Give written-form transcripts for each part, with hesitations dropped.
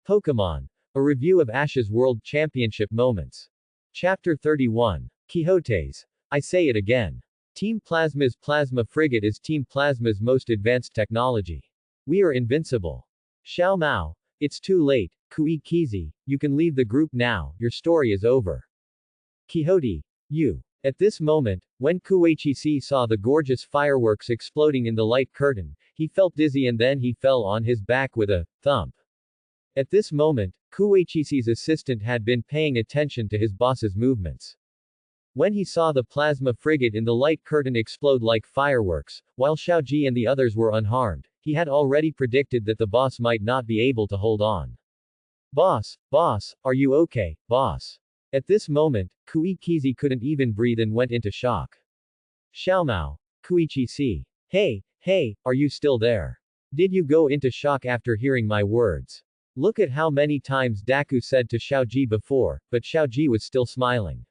Pokemon. A review of Ash's World Championship moments. Chapter 31. Quixotes. I say it again. Team Plasma's Plasma Frigate is Team Plasma's most advanced technology. We are invincible. Xiao Mao. It's too late, Kui Kizi, you can leave the group now, your story is over. Quixote. You. At this moment, when Kuichisi saw the gorgeous fireworks exploding in the light curtain, he felt dizzy and then he fell on his back with a thump. At this moment, Kuichisi's assistant had been paying attention to his boss's movements. When he saw the plasma frigate in the light curtain explode like fireworks, while Xiaoji and the others were unharmed, he had already predicted that the boss might not be able to hold on. Boss, are you okay, boss? At this moment, Kuichizi couldn't even breathe and went into shock. Xiaomao. Kuichisi. Hey, are you still there? Did you go into shock after hearing my words? Look at how many times Daku said to Xiaoji before, but Xiaoji was still smiling.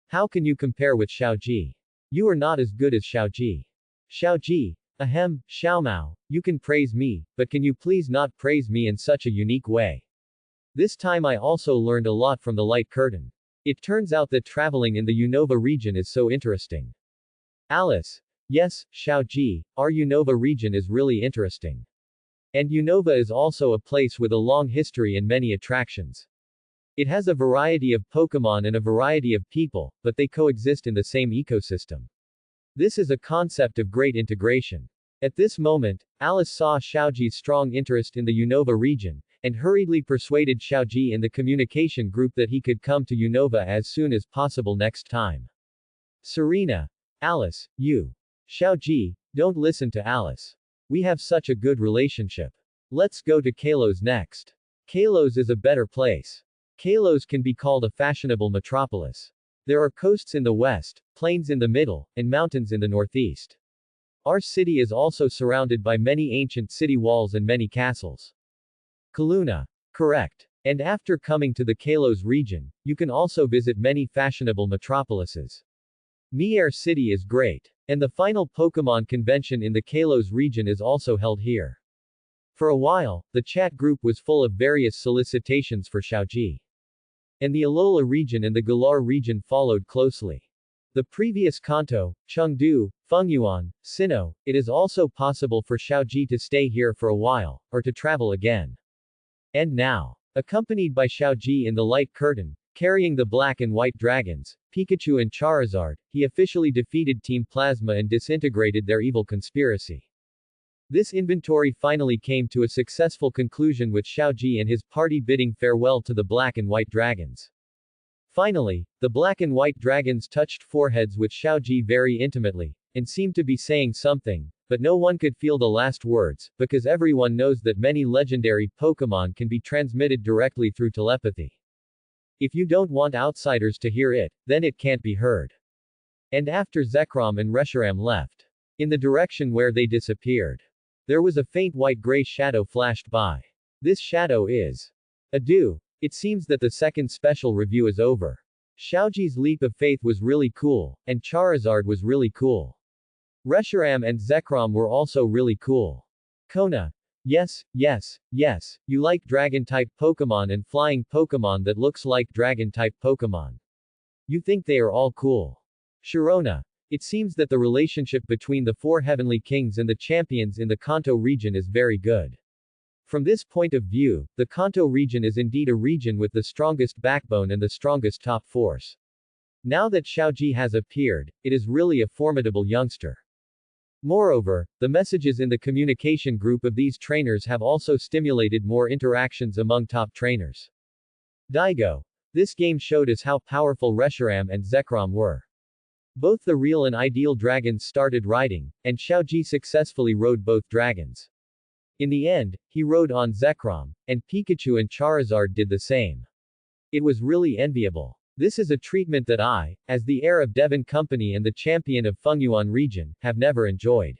How can you compare with Xiaoji? You are not as good as Xiaoji. Xiaoji. Ahem, Xiaomao, you can praise me, but can you please not praise me in such a unique way? This time I also learned a lot from the light curtain. It turns out that traveling in the Unova region is so interesting. Alice. Yes, Xiaoji, our Unova region is really interesting. And Unova is also a place with a long history and many attractions. It has a variety of Pokemon and a variety of people, but they coexist in the same ecosystem. This is a concept of great integration. At this moment, Alice saw Xiaoji's strong interest in the Unova region, and hurriedly persuaded Xiaoji in the communication group that he could come to Unova as soon as possible next time. Serena. Alice, you. Xiaoji, don't listen to Alice. We have such a good relationship. Let's go to Kalos next. Kalos is a better place. Kalos can be called a fashionable metropolis. There are coasts in the west, plains in the middle, and mountains in the northeast. Our city is also surrounded by many ancient city walls and many castles. Kaluna. Correct. And after coming to the Kalos region, you can also visit many fashionable metropolises. Mier City is great. And the final Pokemon convention in the Kalos region is also held here. For a while, the chat group was full of various solicitations for Xiaoji. And the Alola region and the Galar region followed closely. The previous Kanto, Chengdu, Fengyuan, Sinnoh, it is also possible for Xiaoji to stay here for a while, or to travel again. And now, accompanied by Xiaoji in the light curtain, carrying the black and white dragons, Pikachu and Charizard, he officially defeated Team Plasma and disintegrated their evil conspiracy. This inventory finally came to a successful conclusion with Xiaoji and his party bidding farewell to the black and white dragons. Finally, the black and white dragons touched foreheads with Xiaoji very intimately, and seemed to be saying something, but no one could feel the last words, because everyone knows that many legendary Pokemon can be transmitted directly through telepathy. If you don't want outsiders to hear it, then it can't be heard. And after Zekrom and Reshiram left, in the direction where they disappeared, there was a faint white-gray shadow flashed by. This shadow is Adieu. It seems that the second special review is over. Xiaoji's leap of faith was really cool, and Charizard was really cool. Reshiram and Zekrom were also really cool. Kona. Yes, you like dragon-type Pokemon and flying Pokemon that looks like dragon-type Pokemon. You think they are all cool. Sharona. It seems that the relationship between the four Heavenly Kings and the champions in the Kanto region is very good. From this point of view, the Kanto region is indeed a region with the strongest backbone and the strongest top force. Now that Xiaoji has appeared, it is really a formidable youngster. Moreover, the messages in the communication group of these trainers have also stimulated more interactions among top trainers. Daigo. This game showed us how powerful Reshiram and Zekrom were. Both the real and ideal dragons started riding, and Xiaoji successfully rode both dragons. In the end, he rode on Zekrom, and Pikachu and Charizard did the same. It was really enviable. This is a treatment that I, as the heir of Devon Company and the champion of Fengyuan region, have never enjoyed.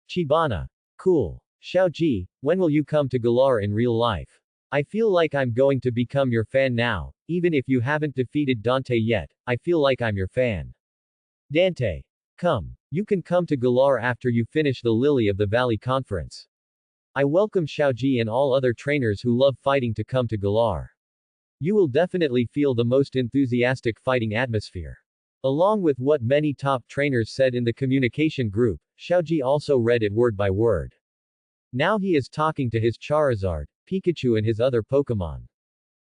Chibana. Cool. Xiaoji, when will you come to Galar in real life? I feel like I'm going to become your fan now, even if you haven't defeated Dante yet, I feel like I'm your fan. Dante. Come. You can come to Galar after you finish the Lily of the Valley conference. I welcome Xiaoji and all other trainers who love fighting to come to Galar. You will definitely feel the most enthusiastic fighting atmosphere. Along with what many top trainers said in the communication group, Xiaoji also read it word by word. Now he is talking to his Charizard, Pikachu and his other Pokemon.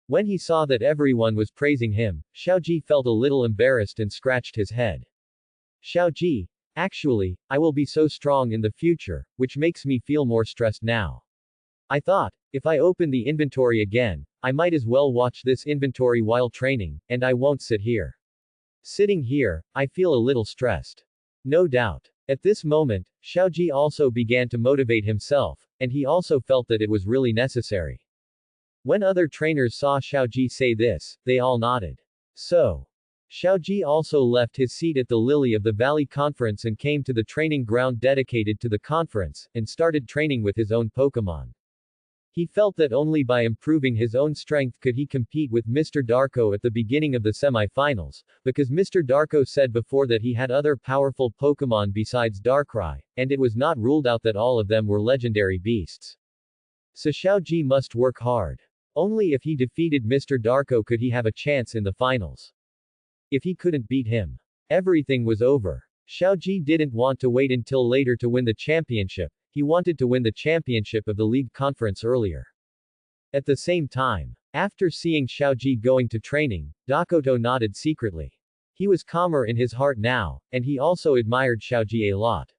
When he saw that everyone was praising him, Xiaoji felt a little embarrassed and scratched his head. Xiaoji, actually, I will be so strong in the future, which makes me feel more stressed now. I thought, if I open the inventory again, I might as well watch this inventory while training, and I won't sit here. Sitting here, I feel a little stressed. No doubt. At this moment, Xiaoji also began to motivate himself, and he also felt that it was really necessary. When other trainers saw Xiaoji say this, they all nodded. So, Xiaoji also left his seat at the Lily of the Valley conference and came to the training ground dedicated to the conference, and started training with his own Pokemon. He felt that only by improving his own strength could he compete with Mr. Darko at the beginning of the semi-finals, because Mr. Darko said before that he had other powerful Pokemon besides Darkrai, and it was not ruled out that all of them were legendary beasts. So Xiaoji must work hard. Only if he defeated Mr. Darko could he have a chance in the finals. If he couldn't beat him, everything was over. Xiaoji didn't want to wait until later to win the championship. He wanted to win the championship of the league conference earlier. At the same time, after seeing Xiaoji going to training, Dakoto nodded secretly. He was calmer in his heart now, and he also admired Xiaoji a lot.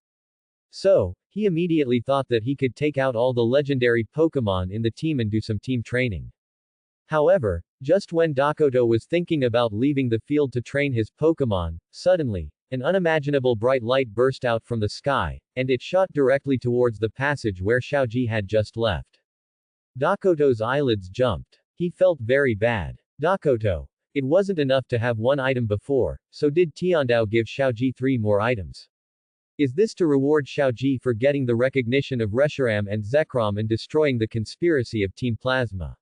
So, he immediately thought that he could take out all the legendary Pokemon in the team and do some team training. However, just when Dakoto was thinking about leaving the field to train his Pokemon, suddenly, an unimaginable bright light burst out from the sky, and it shot directly towards the passage where Xiaoji had just left. Dakoto's eyelids jumped. He felt very bad. Dakoto. It wasn't enough to have one item before, so did Tiandao give Xiaoji 3 more items? Is this to reward Xiaoji for getting the recognition of Reshiram and Zekrom and destroying the conspiracy of Team Plasma?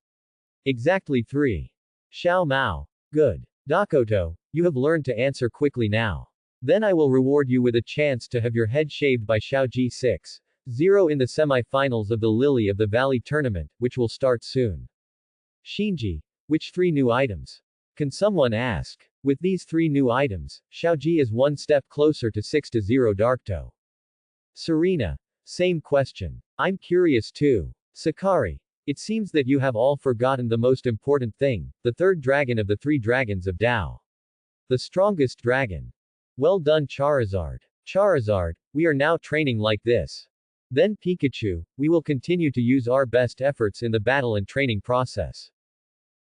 Exactly 3. Xiao Mao. Good. Dakoto, you have learned to answer quickly now. Then I will reward you with a chance to have your head shaved by Xiaoji 6-0 in the semi-finals of the Lily of the Valley tournament, which will start soon. Shinji. Which 3 new items? Can someone ask? With these 3 new items, Xiaoji is one step closer to 6-0 Darkto. Serena. Same question. I'm curious too. Sakari. It seems that you have all forgotten the most important thing, the 3rd dragon of the 3 dragons of Tao. The strongest dragon. Well done Charizard. Charizard, we are now training like this. Then Pikachu, we will continue to use our best efforts in the battle and training process.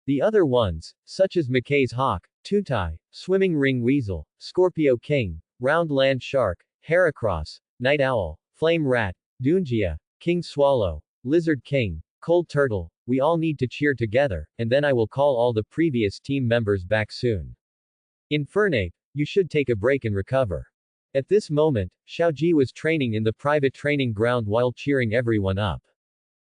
The other ones, such as Mackay's Hawk, Tutai, Swimming Ring Weasel, Scorpio King, Round Land Shark, Heracross, Night Owl, Flame Rat, Dungia, King Swallow, Lizard King, Cold Turtle, we all need to cheer together, and then I will call all the previous team members back soon. Infernape, you should take a break and recover. At this moment, Xiaoji was training in the private training ground while cheering everyone up.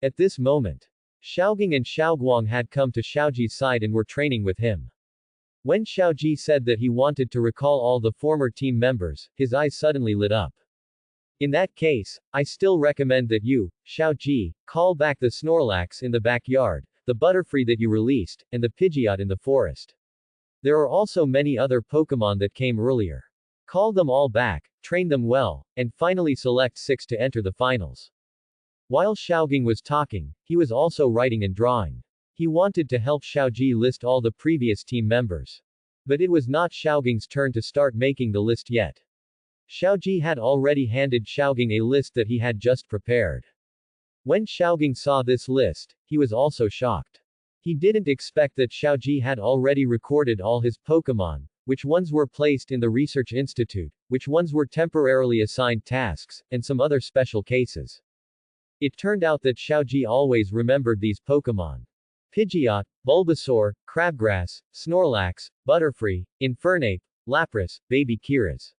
At this moment, Xiaogang and Xiaoguang had come to Xiaoji's side and were training with him. When Xiaoji said that he wanted to recall all the former team members, his eyes suddenly lit up. In that case, I still recommend that you, Xiaoji, call back the Snorlax in the backyard, the Butterfree that you released, and the Pidgeot in the forest. There are also many other Pokemon that came earlier. Call them all back, train them well, and finally select 6 to enter the finals. While Xiaogang was talking, he was also writing and drawing. He wanted to help Xiaoji list all the previous team members. But it was not Xiaogang's turn to start making the list yet. Xiaoji had already handed Xiaogang a list that he had just prepared. When Xiaogang saw this list, he was also shocked. He didn't expect that Xiaoji had already recorded all his Pokemon, which ones were placed in the research institute, which ones were temporarily assigned tasks, and some other special cases. It turned out that Xiaoji always remembered these Pokemon. Pidgeot, Bulbasaur, Crabgrass, Snorlax, Butterfree, Infernape, Lapras, Baby Kiras.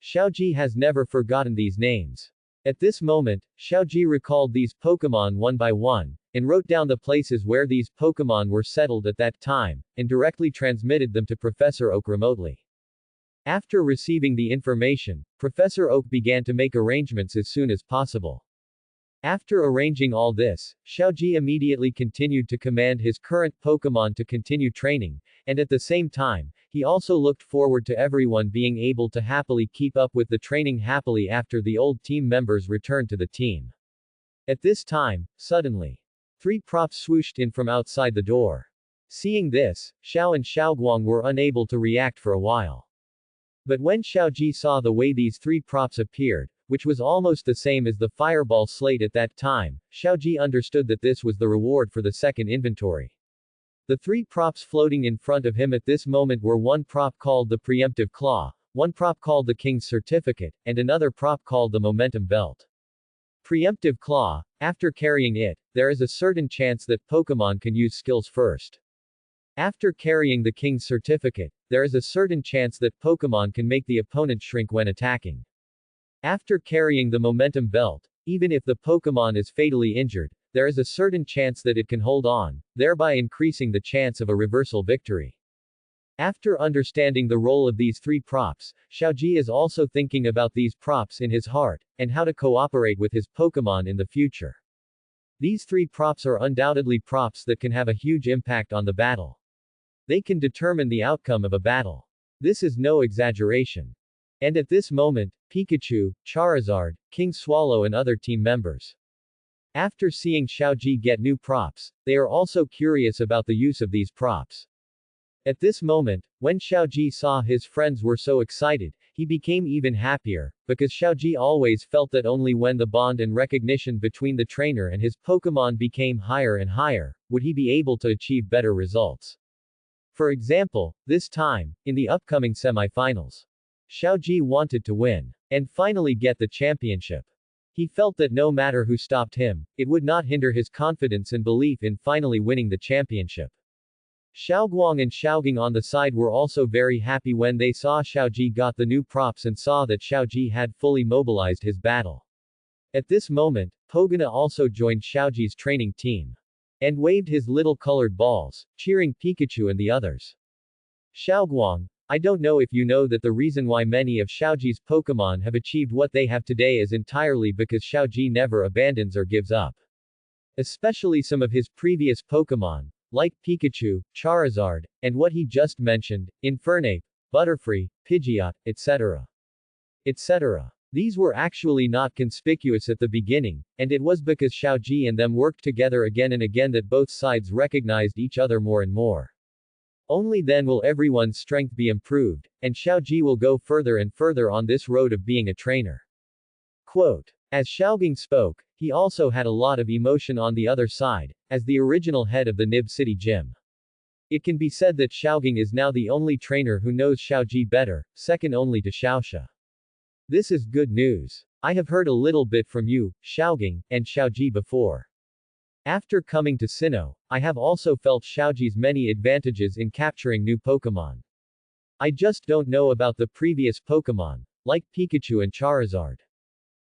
Xiaoji has never forgotten these names. At this moment, Xiaoji recalled these Pokemon one by one, and wrote down the places where these Pokemon were settled at that time, and directly transmitted them to Professor Oak remotely. After receiving the information, Professor Oak began to make arrangements as soon as possible. After arranging all this, Xiaoji immediately continued to command his current Pokemon to continue training, and at the same time, he also looked forward to everyone being able to happily keep up with the training happily after the old team members returned to the team. At this time, suddenly, 3 props swooshed in from outside the door. Seeing this, Xiao and Xiaoguang were unable to react for a while. But when Xiaoji saw the way these 3 props appeared, which was almost the same as the fireball slate at that time, Xiaoji understood that this was the reward for the second inventory. The 3 props floating in front of him at this moment were one prop called the Preemptive Claw, one prop called the King's Certificate, and another prop called the Momentum Belt. Preemptive Claw, after carrying it, there is a certain chance that Pokemon can use skills first. After carrying the King's Certificate, there is a certain chance that Pokemon can make the opponent shrink when attacking. After carrying the Momentum Belt, even if the Pokemon is fatally injured, there is a certain chance that it can hold on, thereby increasing the chance of a reversal victory. After understanding the role of these 3 props, Xiaoji is also thinking about these props in his heart, and how to cooperate with his Pokemon in the future. These 3 props are undoubtedly props that can have a huge impact on the battle. They can determine the outcome of a battle. This is no exaggeration. And at this moment, Pikachu, Charizard, King Swallow and other team members. After seeing Xiaoji get new props, they are also curious about the use of these props. At this moment, when Xiaoji saw his friends were so excited, he became even happier, because Xiaoji always felt that only when the bond and recognition between the trainer and his Pokemon became higher and higher, would he be able to achieve better results. For example, this time, in the upcoming semifinals, Xiaoji wanted to win, and finally get the championship. He felt that no matter who stopped him, it would not hinder his confidence and belief in finally winning the championship. Xiaoguang and Xiaogang on the side were also very happy when they saw Xiaoji got the new props and saw that Xiaoji had fully mobilized his battle. At this moment, Pogana also joined Xiaoji's training team, and waved his little colored balls, cheering Pikachu and the others. Xiaoguang, I don't know if you know that the reason why many of Xiaoji's Pokemon have achieved what they have today is entirely because Xiaoji never abandons or gives up. Especially some of his previous Pokemon, like Pikachu, Charizard, and what he just mentioned, Infernape, Butterfree, Pidgeot, etc. etc. These were actually not conspicuous at the beginning, and it was because Xiaoji and them worked together again and again that both sides recognized each other more and more. Only then will everyone's strength be improved, and Xiaoji will go further and further on this road of being a trainer. Quote. As Xiaogang spoke, he also had a lot of emotion on the other side, as the original head of the Nib City Gym. It can be said that Xiaogang is now the only trainer who knows Xiaoji better, second only to Xiaoxia. This is good news. I have heard a little bit from you, Xiaogang, and Xiaoji before. After coming to Sinnoh, I have also felt Xiaoji's many advantages in capturing new Pokemon. I just don't know about the previous Pokemon, like Pikachu and Charizard.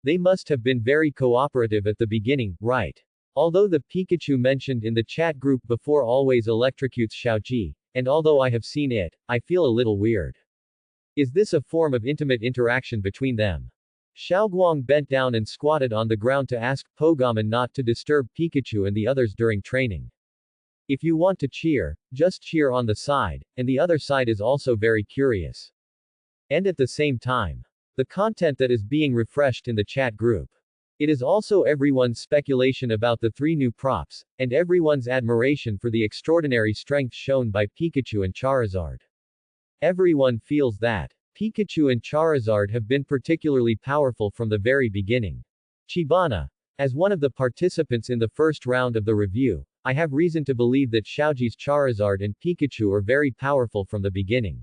They must have been very cooperative at the beginning, right? Although the Pikachu mentioned in the chat group before always electrocutes Xiaoji, and although I have seen it, I feel a little weird. Is this a form of intimate interaction between them? Xiaoguang bent down and squatted on the ground to ask Pogamon not to disturb Pikachu and the others during training. If you want to cheer, just cheer on the side, and the other side is also very curious. And at the same time, the content that is being refreshed in the chat group. It is also everyone's speculation about the 3 new props, and everyone's admiration for the extraordinary strength shown by Pikachu and Charizard. Everyone feels that Pikachu and Charizard have been particularly powerful from the very beginning. Chibana. As one of the participants in the first round of the review, I have reason to believe that Xiaoji's Charizard and Pikachu are very powerful from the beginning.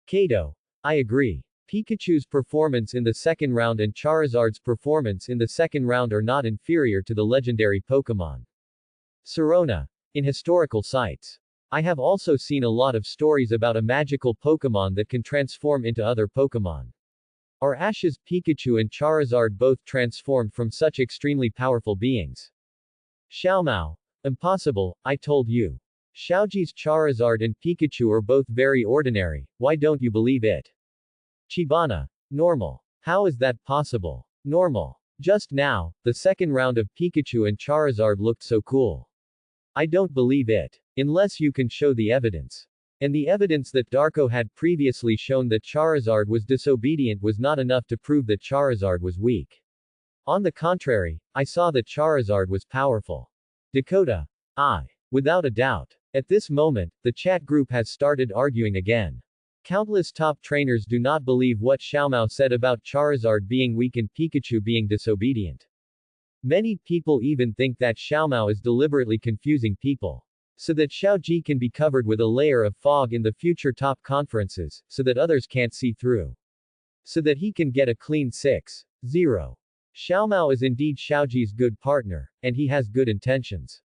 Kato. I agree. Pikachu's performance in the second round and Charizard's performance in the second round are not inferior to the legendary Pokemon. Serona. In historical sites. I have also seen a lot of stories about a magical Pokemon that can transform into other Pokemon. Are Ash's Pikachu and Charizard both transformed from such extremely powerful beings? Xiaomao. Impossible, I told you. Xiaoji's Charizard and Pikachu are both very ordinary, why don't you believe it? Chibana. Normal. How is that possible? Normal. Just now, the second round of Pikachu and Charizard looked so cool. I don't believe it. Unless you can show the evidence. And the evidence that Darko had previously shown that Charizard was disobedient was not enough to prove that Charizard was weak. On the contrary, I saw that Charizard was powerful. Dakota. Without a doubt. At this moment, the chat group has started arguing again. Countless top trainers do not believe what Xiaomao said about Charizard being weak and Pikachu being disobedient. Many people even think that Xiaomao is deliberately confusing people. So that Xiaoji can be covered with a layer of fog in the future top conferences, so that others can't see through. So that he can get a clean 6-0. Xiaomao is indeed Xiaoji's good partner, and he has good intentions.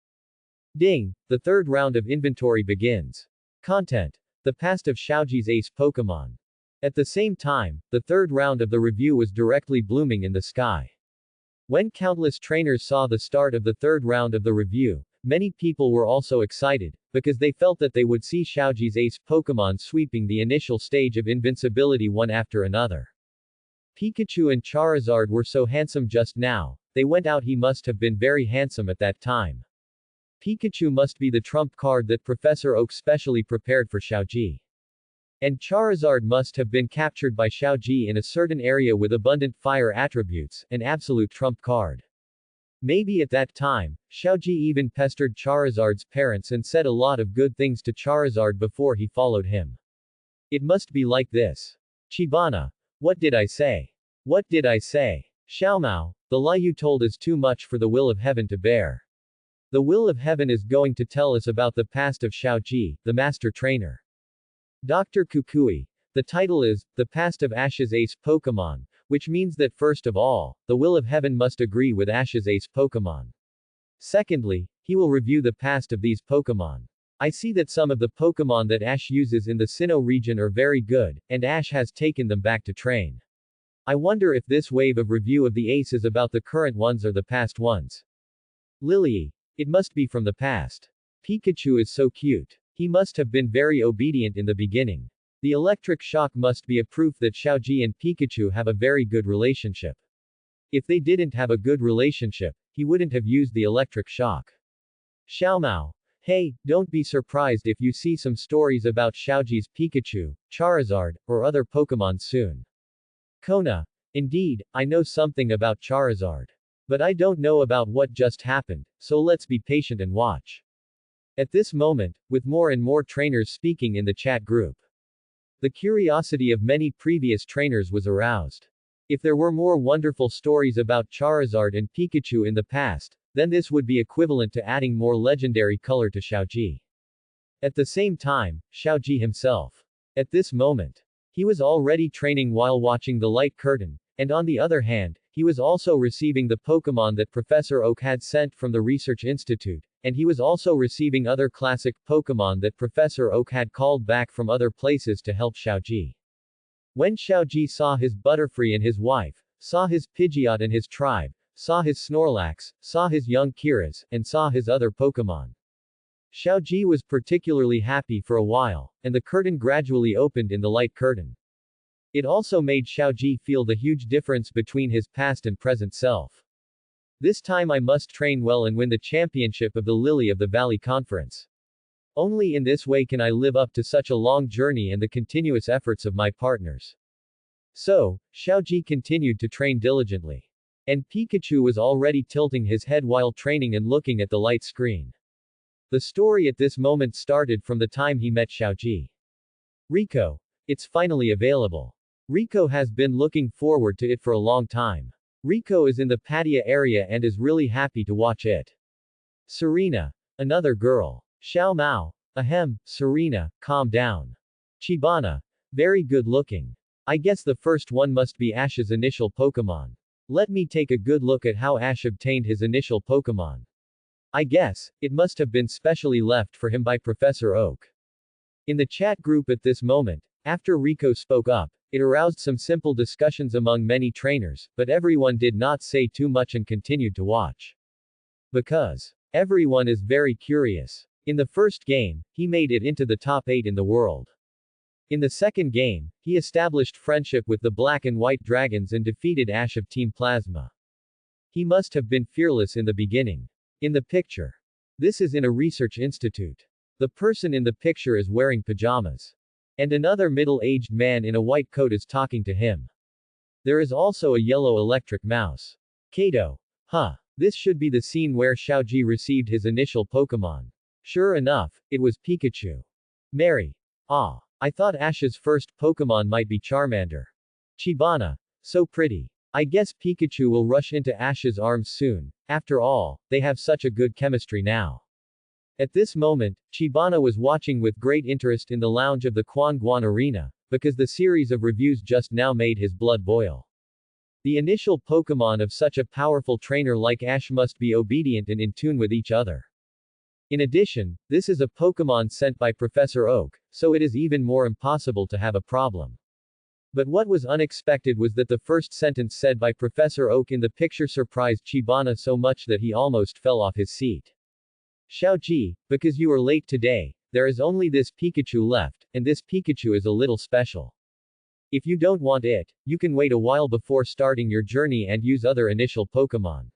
Ding! The third round of inventory begins. Content. The past of Xiaoji's ace Pokemon. At the same time, the third round of the review was directly blooming in the sky. When countless trainers saw the start of the third round of the review, many people were also excited, because they felt that they would see Xiaoji's ace Pokemon sweeping the initial stage of invincibility one after another. Pikachu and Charizard were so handsome just now, they went out. He must have been very handsome at that time. Pikachu must be the trump card that Professor Oak specially prepared for Xiaoji. And Charizard must have been captured by Xiaoji in a certain area with abundant fire attributes, an absolute trump card. Maybe at that time, Xiaoji even pestered Charizard's parents and said a lot of good things to Charizard before he followed him. It must be like this. Chibana. What did I say? What did I say? Xiaomao, the lie you told is too much for the will of heaven to bear. The will of heaven is going to tell us about the past of Xiaoji, the master trainer. Dr. Kukui. The title is, The Past of Ash's Ace Pokemon, which means that first of all, the will of heaven must agree with Ash's ace Pokemon. Secondly, he will review the past of these Pokemon. I see that some of the Pokemon that Ash uses in the Sinnoh region are very good, and Ash has taken them back to train. I wonder if this wave of review of the ace is about the current ones or the past ones. Lily. It must be from the past. Pikachu is so cute. He must have been very obedient in the beginning. The electric shock must be a proof that Xiaoji and Pikachu have a very good relationship. If they didn't have a good relationship, he wouldn't have used the electric shock. Xiaomao. Hey, don't be surprised if you see some stories about Xiaoji's Pikachu, Charizard, or other Pokemon soon. Kona. Indeed, I know something about Charizard. But I don't know about what just happened, so let's be patient and watch. At this moment, with more and more trainers speaking in the chat group, the curiosity of many previous trainers was aroused. If there were more wonderful stories about Charizard and Pikachu in the past, then this would be equivalent to adding more legendary color to Xiaoji. At the same time, Xiaoji himself. At this moment, he was already training while watching the light curtain, and on the other hand, he was also receiving the Pokemon that Professor Oak had sent from the Research Institute, and he was also receiving other classic Pokemon that Professor Oak had called back from other places to help Xiaoji. When Xiaoji saw his Butterfree and his wife, saw his Pidgeot and his tribe, saw his Snorlax, saw his young Kiras, and saw his other Pokemon, Xiaoji was particularly happy for a while, and the curtain gradually opened in the light curtain. It also made Xiaoji feel the huge difference between his past and present self. This time I must train well and win the championship of the Lily of the Valley Conference. Only in this way can I live up to such a long journey and the continuous efforts of my partners. So, Xiaoji continued to train diligently. And Pikachu was already tilting his head while training and looking at the light screen. The story at this moment started from the time he met Xiaoji. Rico. It's finally available. Rico has been looking forward to it for a long time. Rico is in the patio area and is really happy to watch it. Serena. Another girl. Xiaomao. Ahem, Serena, calm down. Chibana. Very good looking. I guess the first one must be Ash's initial Pokemon. Let me take a good look at how Ash obtained his initial Pokemon. I guess, it must have been specially left for him by Professor Oak. In the chat group at this moment, after Rico spoke up, it aroused some simple discussions among many trainers, but everyone did not say too much and continued to watch. Because everyone is very curious. In the first game, he made it into the top 8 in the world. In the second game, he established friendship with the Black and White Dragons and defeated Ash of Team Plasma. He must have been fearless in the beginning. In the picture. This is in a research institute. The person in the picture is wearing pajamas. And another middle-aged man in a white coat is talking to him. There is also a yellow electric mouse. Kato. Huh. This should be the scene where Xiaoji received his initial Pokemon. Sure enough, it was Pikachu. Mary. Ah. I thought Ash's first Pokemon might be Charmander. Chibana. So pretty. I guess Pikachu will rush into Ash's arms soon. After all, they have such a good chemistry now. At this moment, Chibana was watching with great interest in the lounge of the Quan Guan Arena, because the series of reviews just now made his blood boil. The initial Pokemon of such a powerful trainer like Ash must be obedient and in tune with each other. In addition, this is a Pokemon sent by Professor Oak, so it is even more impossible to have a problem. But what was unexpected was that the first sentence said by Professor Oak in the picture surprised Chibana so much that he almost fell off his seat. Xiaoji, because you are late today, there is only this Pikachu left, and this Pikachu is a little special. If you don't want it, you can wait a while before starting your journey and use other initial Pokemon.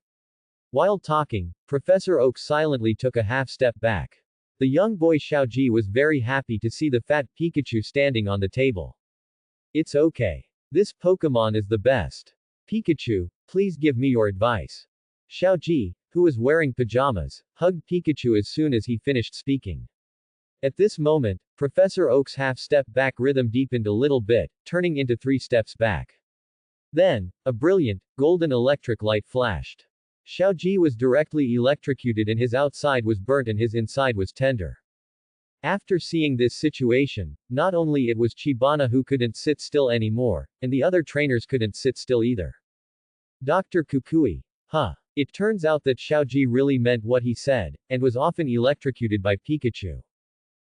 While talking, Professor Oak silently took a half step back. The young boy Xiaoji was very happy to see the fat Pikachu standing on the table. It's okay. This Pokemon is the best. Pikachu, please give me your advice. Xiaoji, who was wearing pajamas, hugged Pikachu as soon as he finished speaking. At this moment, Professor Oak's half-step back rhythm deepened a little bit, turning into 3 steps back. Then, a brilliant, golden electric light flashed. Xiaoji was directly electrocuted and his outside was burnt and his inside was tender. After seeing this situation, not only it was Chibana who couldn't sit still anymore, and the other trainers couldn't sit still either. Dr. Kukui. Huh. It turns out that Xiaoji really meant what he said, and was often electrocuted by Pikachu.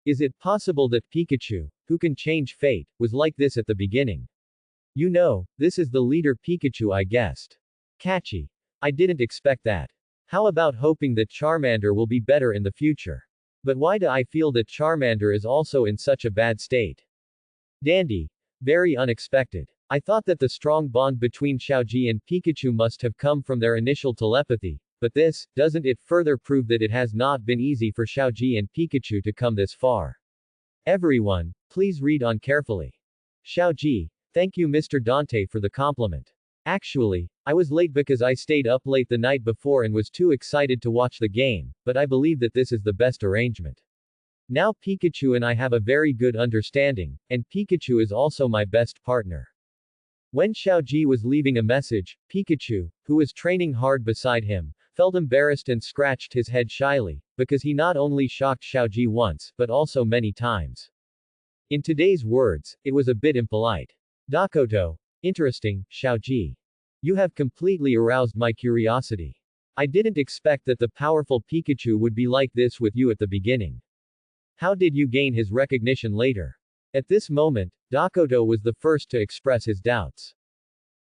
Is it possible that Pikachu, who can change fate, was like this at the beginning? You know, this is the leader Pikachu I guessed. Catchy. I didn't expect that. How about hoping that Charmander will be better in the future? But why do I feel that Charmander is also in such a bad state? Dandy. Very unexpected. I thought that the strong bond between Xiaoji and Pikachu must have come from their initial telepathy, but this, doesn't it further prove that it has not been easy for Xiaoji and Pikachu to come this far? Everyone, please read on carefully. Xiaoji, thank you Mr. Dante for the compliment. Actually, I was late because I stayed up late the night before and was too excited to watch the game, but I believe that this is the best arrangement. Now Pikachu and I have a very good understanding, and Pikachu is also my best partner. When Xiaoji was leaving a message, Pikachu, who was training hard beside him, felt embarrassed and scratched his head shyly, because he not only shocked Xiaoji once, but also many times. In today's words, it was a bit impolite. Dakoto. Interesting, Xiaoji. You have completely aroused my curiosity. I didn't expect that the powerful Pikachu would be like this with you at the beginning. How did you gain his recognition later? At this moment, Dakoto was the first to express his doubts.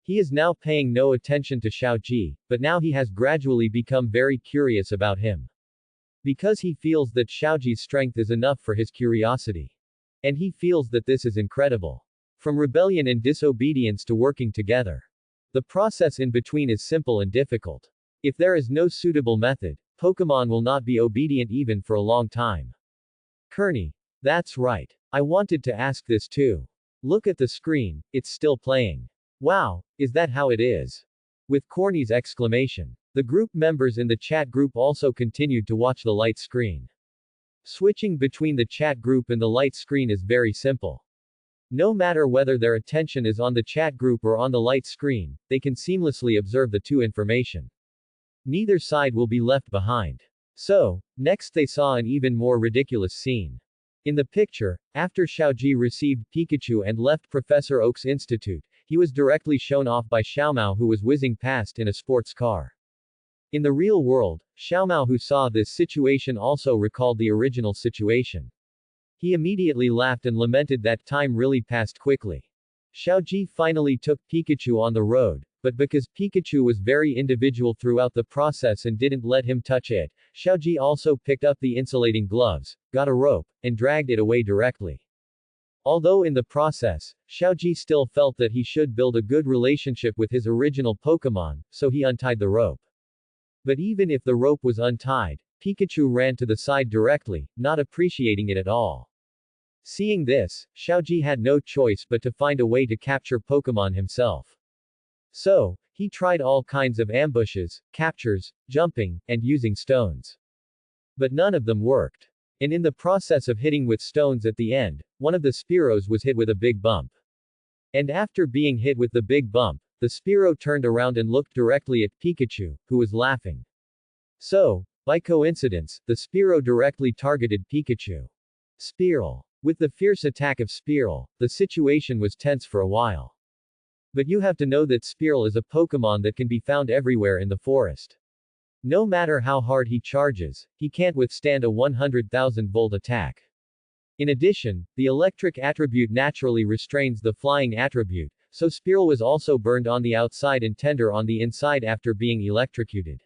He is now paying no attention to Xiaoji, but now he has gradually become very curious about him. Because he feels that Xiaoji's strength is enough for his curiosity. And he feels that this is incredible. From rebellion and disobedience to working together. The process in between is simple and difficult. If there is no suitable method, Pokemon will not be obedient even for a long time. Kearney. That's right. I wanted to ask this too. Look at the screen, it's still playing. Wow, is that how it is? With Corny's exclamation. The group members in the chat group also continued to watch the light screen. Switching between the chat group and the light screen is very simple. No matter whether their attention is on the chat group or on the light screen, they can seamlessly observe the two information. Neither side will be left behind. So, next they saw an even more ridiculous scene. In the picture, after Xiaoji received Pikachu and left Professor Oak's institute, he was directly shown off by Xiaomao who was whizzing past in a sports car. In the real world, Xiaomao who saw this situation also recalled the original situation. He immediately laughed and lamented that time really passed quickly. Xiaoji finally took Pikachu on the road, but because Pikachu was very individual throughout the process and didn't let him touch it, Xiaoji also picked up the insulating gloves, got a rope, and dragged it away directly. Although in the process, Xiaoji still felt that he should build a good relationship with his original Pokemon, so he untied the rope. But even if the rope was untied, Pikachu ran to the side directly, not appreciating it at all. Seeing this, Xiaoji had no choice but to find a way to capture Pokemon himself. So, he tried all kinds of ambushes, captures, jumping, and using stones. But none of them worked. And in the process of hitting with stones at the end, one of the Spearows was hit with a big bump. And after being hit with the big bump, the Spearow turned around and looked directly at Pikachu, who was laughing. So, by coincidence, the Spearow directly targeted Pikachu. Spearow. With the fierce attack of Spearow, the situation was tense for a while. But you have to know that Spearow is a Pokemon that can be found everywhere in the forest. No matter how hard he charges, he can't withstand a 100,000-volt attack. In addition, the electric attribute naturally restrains the flying attribute, so Spearow was also burned on the outside and tender on the inside after being electrocuted.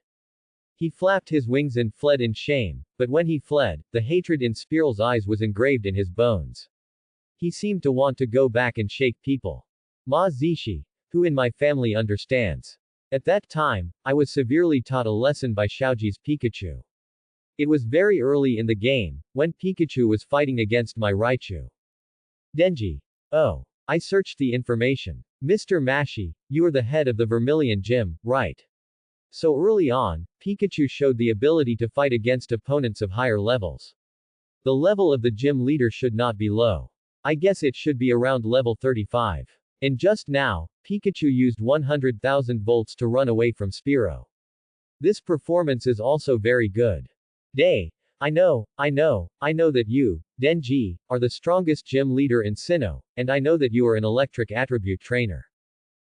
He flapped his wings and fled in shame, but when he fled, the hatred in Spearow's eyes was engraved in his bones. He seemed to want to go back and shake people. Ma Zishi, who in my family understands. At that time, I was severely taught a lesson by Xiaoji's Pikachu. It was very early in the game, when Pikachu was fighting against my Raichu. Denji. Oh. I searched the information. Mr. Mashi, you are the head of the Vermilion Gym, right? So early on, Pikachu showed the ability to fight against opponents of higher levels. The level of the gym leader should not be low. I guess it should be around level 35. And just now, Pikachu used 100,000 volts to run away from Spearow. This performance is also very good. I know that you, Denji, are the strongest gym leader in Sinnoh, and I know that you are an electric attribute trainer.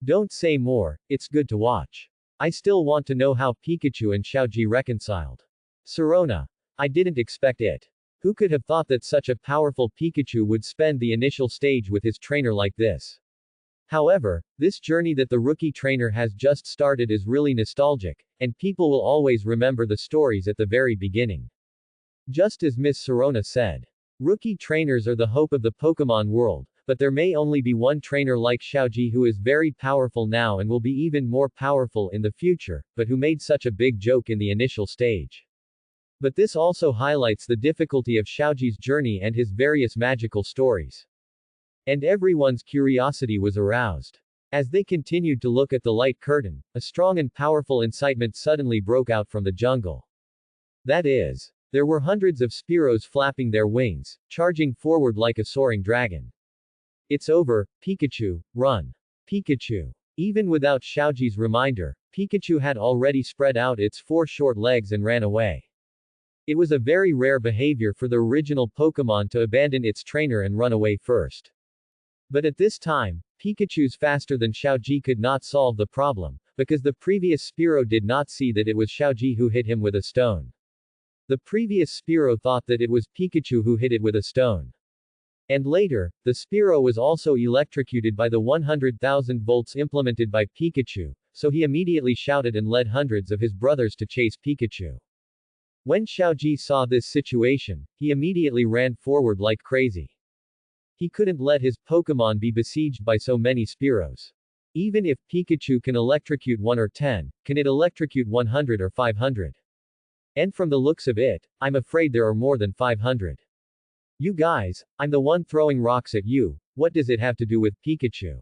Don't say more, it's good to watch. I still want to know how Pikachu and Xiaoji reconciled. Sirona. I didn't expect it. Who could have thought that such a powerful Pikachu would spend the initial stage with his trainer like this? However, this journey that the rookie trainer has just started is really nostalgic, and people will always remember the stories at the very beginning. Just as Miss Sirona said. Rookie trainers are the hope of the Pokemon world, but there may only be one trainer like Xiaoji who is very powerful now and will be even more powerful in the future, but who made such a big joke in the initial stage. But this also highlights the difficulty of Xiaoji's journey and his various magical stories. And everyone's curiosity was aroused. As they continued to look at the light curtain, a strong and powerful incitement suddenly broke out from the jungle. That is, there were hundreds of Spearows flapping their wings, charging forward like a soaring dragon. It's over, Pikachu, run. Pikachu. Even without Xiaoji's reminder, Pikachu had already spread out its 4 short legs and ran away. It was a very rare behavior for the original Pokemon to abandon its trainer and run away first. But at this time, Pikachu's faster than Xiaoji could not solve the problem, because the previous Spearow did not see that it was Xiaoji who hit him with a stone. The previous Spearow thought that it was Pikachu who hit it with a stone. And later, the Spearow was also electrocuted by the 100,000 volts implemented by Pikachu, so he immediately shouted and led hundreds of his brothers to chase Pikachu. When Xiaoji saw this situation, he immediately ran forward like crazy. He couldn't let his Pokemon be besieged by so many Spearows. Even if Pikachu can electrocute 1 or 10, can it electrocute 100 or 500? And from the looks of it, I'm afraid there are more than 500. You guys, I'm the one throwing rocks at you, what does it have to do with Pikachu?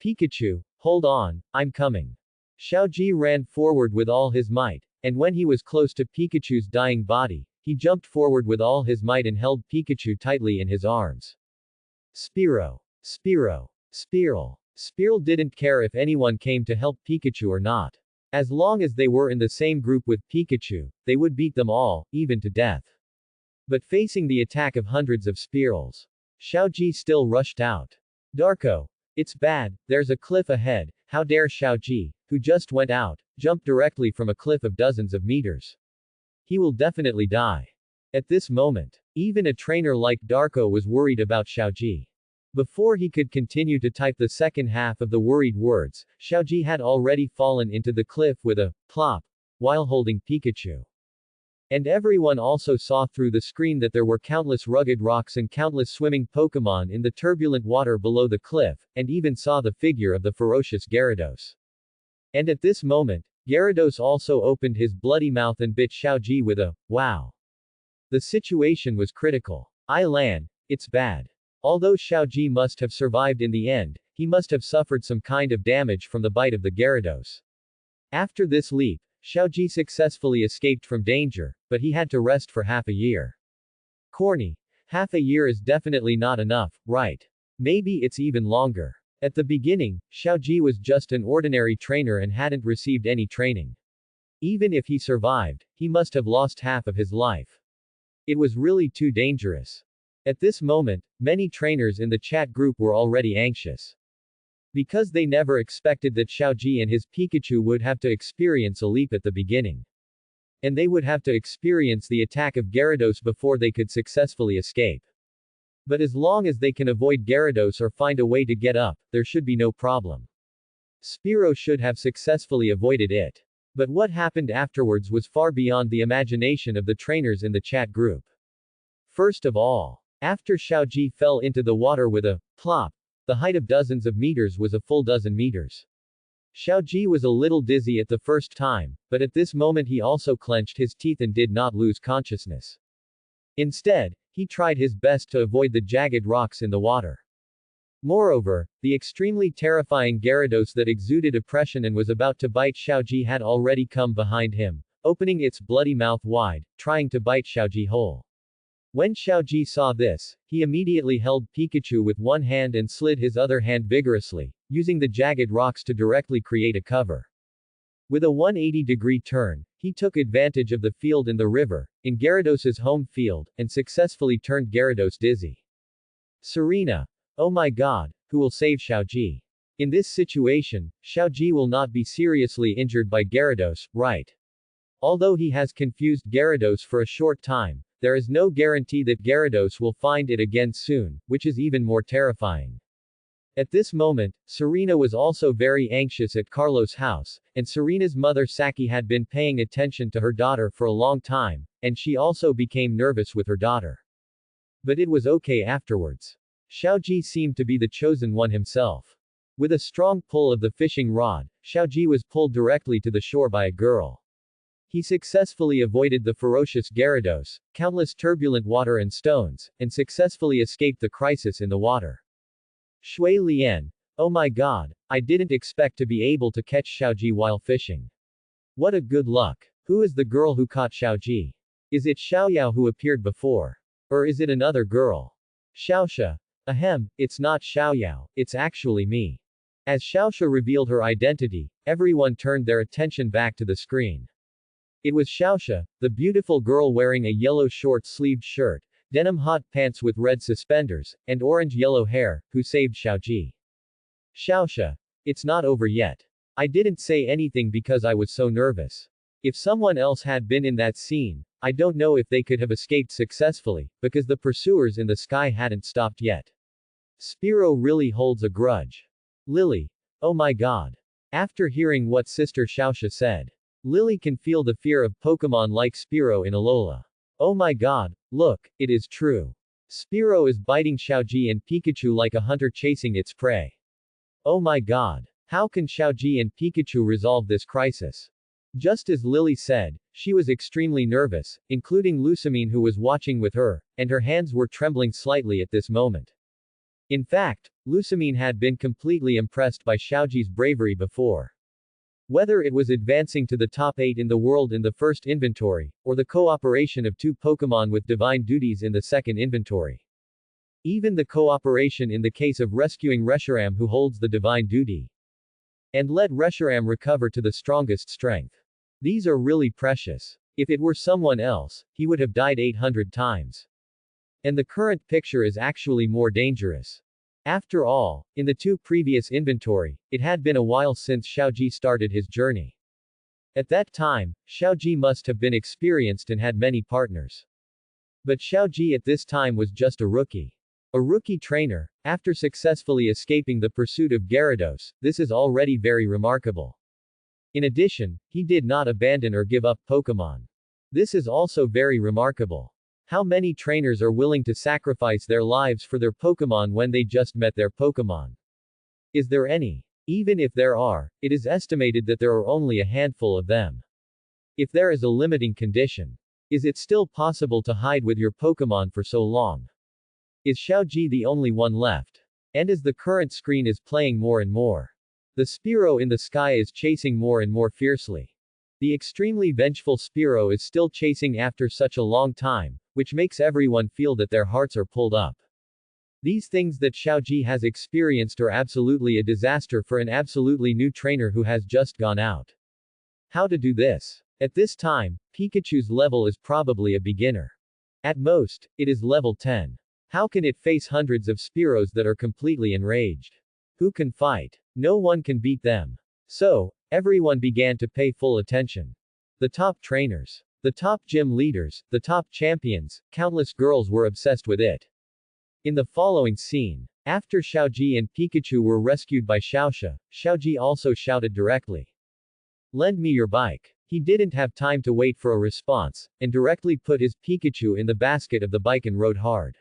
Pikachu, hold on, I'm coming. Xiaoji ran forward with all his might, and when he was close to Pikachu's dying body, he jumped forward with all his might and held Pikachu tightly in his arms. Spearow. Spearow. Spearow. Spearow didn't care if anyone came to help Pikachu or not. As long as they were in the same group with Pikachu, they would beat them all, even to death. But facing the attack of hundreds of Spearows, Xiaoji still rushed out. Darko. It's bad, there's a cliff ahead, how dare Xiaoji, who just went out, jump directly from a cliff of dozens of meters. He will definitely die. At this moment, even a trainer like Darko was worried about Xiaoji. Before he could continue to type the second half of the worried words, Xiaoji had already fallen into the cliff with a plop, while holding Pikachu. And everyone also saw through the screen that there were countless rugged rocks and countless swimming Pokemon in the turbulent water below the cliff, and even saw the figure of the ferocious Gyarados. And at this moment, Gyarados also opened his bloody mouth and bit Xiaoji with a, wow. The situation was critical. It's bad. Although Xiaoji must have survived in the end, he must have suffered some kind of damage from the bite of the Gyarados. After this leap, Xiaoji successfully escaped from danger, but he had to rest for half a year. Corny. Half a year is definitely not enough, right? Maybe it's even longer. At the beginning, Xiaoji was just an ordinary trainer and hadn't received any training. Even if he survived, he must have lost half of his life. It was really too dangerous. At this moment, many trainers in the chat group were already anxious. Because they never expected that Xiaoji and his Pikachu would have to experience a leap at the beginning. And they would have to experience the attack of Gyarados before they could successfully escape. But as long as they can avoid Gyarados or find a way to get up, there should be no problem. Spearow should have successfully avoided it. But what happened afterwards was far beyond the imagination of the trainers in the chat group. First of all, after Xiaoji fell into the water with a plop, the height of dozens of meters was a full dozen meters. Xiaoji was a little dizzy at the first time, but at this moment he also clenched his teeth and did not lose consciousness. Instead, he tried his best to avoid the jagged rocks in the water. Moreover, the extremely terrifying Gyarados that exuded oppression and was about to bite Xiaoji had already come behind him, opening its bloody mouth wide, trying to bite Xiaoji whole. When Xiaoji saw this, he immediately held Pikachu with one hand and slid his other hand vigorously, using the jagged rocks to directly create a cover. With a 180-degree turn, he took advantage of the field in the river, in Gyarados' home field, and successfully turned Gyarados dizzy. Serena. Oh my god, who will save Xiaoji? In this situation, Xiaoji will not be seriously injured by Gyarados, right? Although he has confused Gyarados for a short time, there is no guarantee that Gyarados will find it again soon, which is even more terrifying. At this moment, Serena was also very anxious at Carlos' house, and Serena's mother Saki had been paying attention to her daughter for a long time, and she also became nervous with her daughter. But it was okay afterwards. Xiaoji seemed to be the chosen one himself. With a strong pull of the fishing rod, Xiaoji was pulled directly to the shore by a girl. He successfully avoided the ferocious Gyarados, countless turbulent water and stones, and successfully escaped the crisis in the water. Shui Lian. Oh my god, I didn't expect to be able to catch Xiaoji while fishing. What a good luck. Who is the girl who caught Xiaoji? Is it Xiaoyao who appeared before? Or is it another girl? Xiaoxia. Ahem, it's not Xiaoyao, it's actually me. As Xiaoxia revealed her identity, everyone turned their attention back to the screen. It was Xiaoxia, the beautiful girl wearing a yellow short-sleeved shirt, denim hot pants with red suspenders, and orange-yellow hair, who saved Xiaoji. Xiaoxia. It's not over yet. I didn't say anything because I was so nervous. If someone else had been in that scene, I don't know if they could have escaped successfully, because the pursuers in the sky hadn't stopped yet. Spearow really holds a grudge. Lily. Oh my god. After hearing what Sister Xiaoxia said, Lily can feel the fear of Pokemon like Spearow in Alola. Oh my god, look, it is true. Spearow is biting Xiaoji and Pikachu like a hunter chasing its prey. Oh my god. How can Xiaoji and Pikachu resolve this crisis? Just as Lily said, she was extremely nervous, including Lusamine who was watching with her, and her hands were trembling slightly at this moment. In fact, Lusamine had been completely impressed by Xiaoji's bravery before. Whether it was advancing to the top 8 in the world in the first inventory, or the cooperation of 2 Pokemon with divine duties in the second inventory. Even the cooperation in the case of rescuing Reshiram who holds the divine duty. And let Reshiram recover to the strongest strength. These are really precious. If it were someone else, he would have died 800 times. And the current picture is actually more dangerous. After all, in the 2 previous inventory, it had been a while since Xiaoji started his journey. At that time, Xiaoji must have been experienced and had many partners. But Xiaoji at this time was just a rookie. A rookie trainer, after successfully escaping the pursuit of Gyarados, this is already very remarkable. In addition, he did not abandon or give up Pokemon. This is also very remarkable. How many trainers are willing to sacrifice their lives for their Pokemon when they just met their Pokemon? Is there any? Even if there are, it is estimated that there are only a handful of them. If there is a limiting condition, is it still possible to hide with your Pokemon for so long? Is Xiaoji the only one left? And as the current screen is playing more and more, the Spearow in the sky is chasing more and more fiercely. The extremely vengeful Spearow is still chasing after such a long time, which makes everyone feel that their hearts are pulled up. These things that Xiaoji has experienced are absolutely a disaster for an absolutely new trainer who has just gone out. How to do this? At this time, Pikachu's level is probably a beginner. At most, it is level 10. How can it face hundreds of Spearows that are completely enraged? Who can fight? No one can beat them. So, everyone began to pay full attention. The top trainers, the top gym leaders, the top champions, countless girls were obsessed with it. In the following scene, after Xiaoji and Pikachu were rescued by Xiaoxia, Xiaoji also shouted directly, "Lend me your bike." He didn't have time to wait for a response, and directly put his Pikachu in the basket of the bike and rode hard.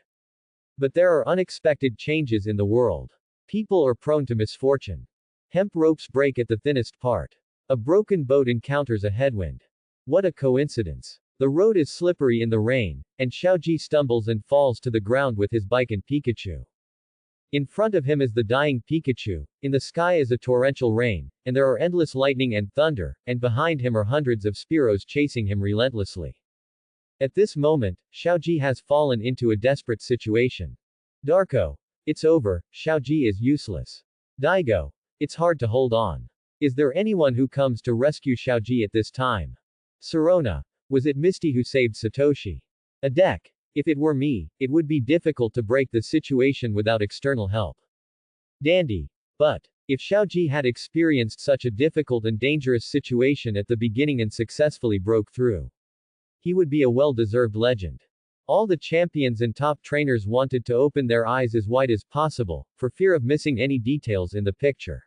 But there are unexpected changes in the world. People are prone to misfortune. Hemp ropes break at the thinnest part. A broken boat encounters a headwind. What a coincidence. The road is slippery in the rain, and Xiaoji stumbles and falls to the ground with his bike and Pikachu. In front of him is the dying Pikachu, in the sky is a torrential rain, and there are endless lightning and thunder, and behind him are hundreds of Spearows chasing him relentlessly. At this moment, Xiaoji has fallen into a desperate situation. Darko. It's over, Xiaoji is useless. Daigo. It's hard to hold on. Is there anyone who comes to rescue Xiaoji at this time? Sorona. Was it Misty who saved Satoshi? A deck. If it were me, it would be difficult to break the situation without external help. Dandy. But, if Xiaoji had experienced such a difficult and dangerous situation at the beginning and successfully broke through, he would be a well-deserved legend. All the champions and top trainers wanted to open their eyes as wide as possible, for fear of missing any details in the picture.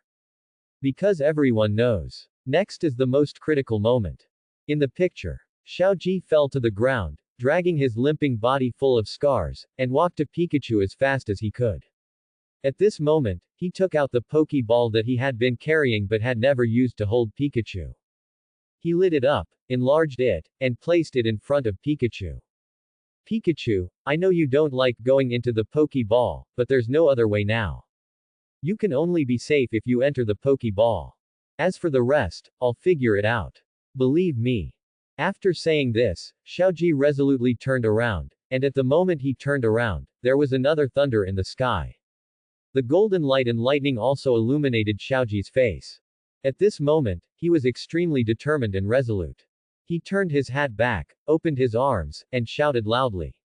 Because everyone knows. Next is the most critical moment. In the picture, Xiaoji fell to the ground, dragging his limping body full of scars, and walked to Pikachu as fast as he could. At this moment, he took out the Pokeball that he had been carrying but had never used to hold Pikachu. He lit it up, enlarged it, and placed it in front of Pikachu. Pikachu, I know you don't like going into the Pokeball, but there's no other way now. You can only be safe if you enter the Pokeball. As for the rest, I'll figure it out. Believe me. After saying this, Xiaoji resolutely turned around, and at the moment he turned around, there was another thunder in the sky. The golden light and lightning also illuminated Xiaoji's face. At this moment, he was extremely determined and resolute. He turned his hat back, opened his arms, and shouted loudly.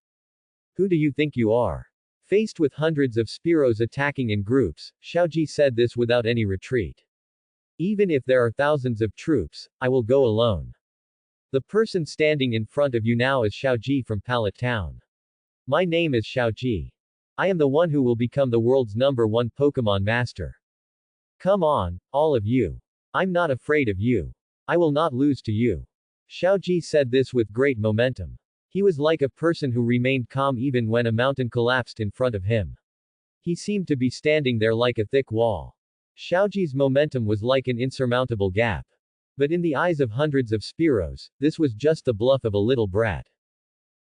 Who do you think you are? Faced with hundreds of Spearows attacking in groups, Xiaoji said this without any retreat. Even if there are thousands of troops, I will go alone. The person standing in front of you now is Xiaoji from Pallet Town. My name is Xiaoji. I am the one who will become the world's #1 Pokemon master. Come on, all of you. I'm not afraid of you. I will not lose to you. Xiaoji said this with great momentum. He was like a person who remained calm even when a mountain collapsed in front of him. He seemed to be standing there like a thick wall. Xiaoji's momentum was like an insurmountable gap. But in the eyes of hundreds of Spearows, this was just the bluff of a little brat.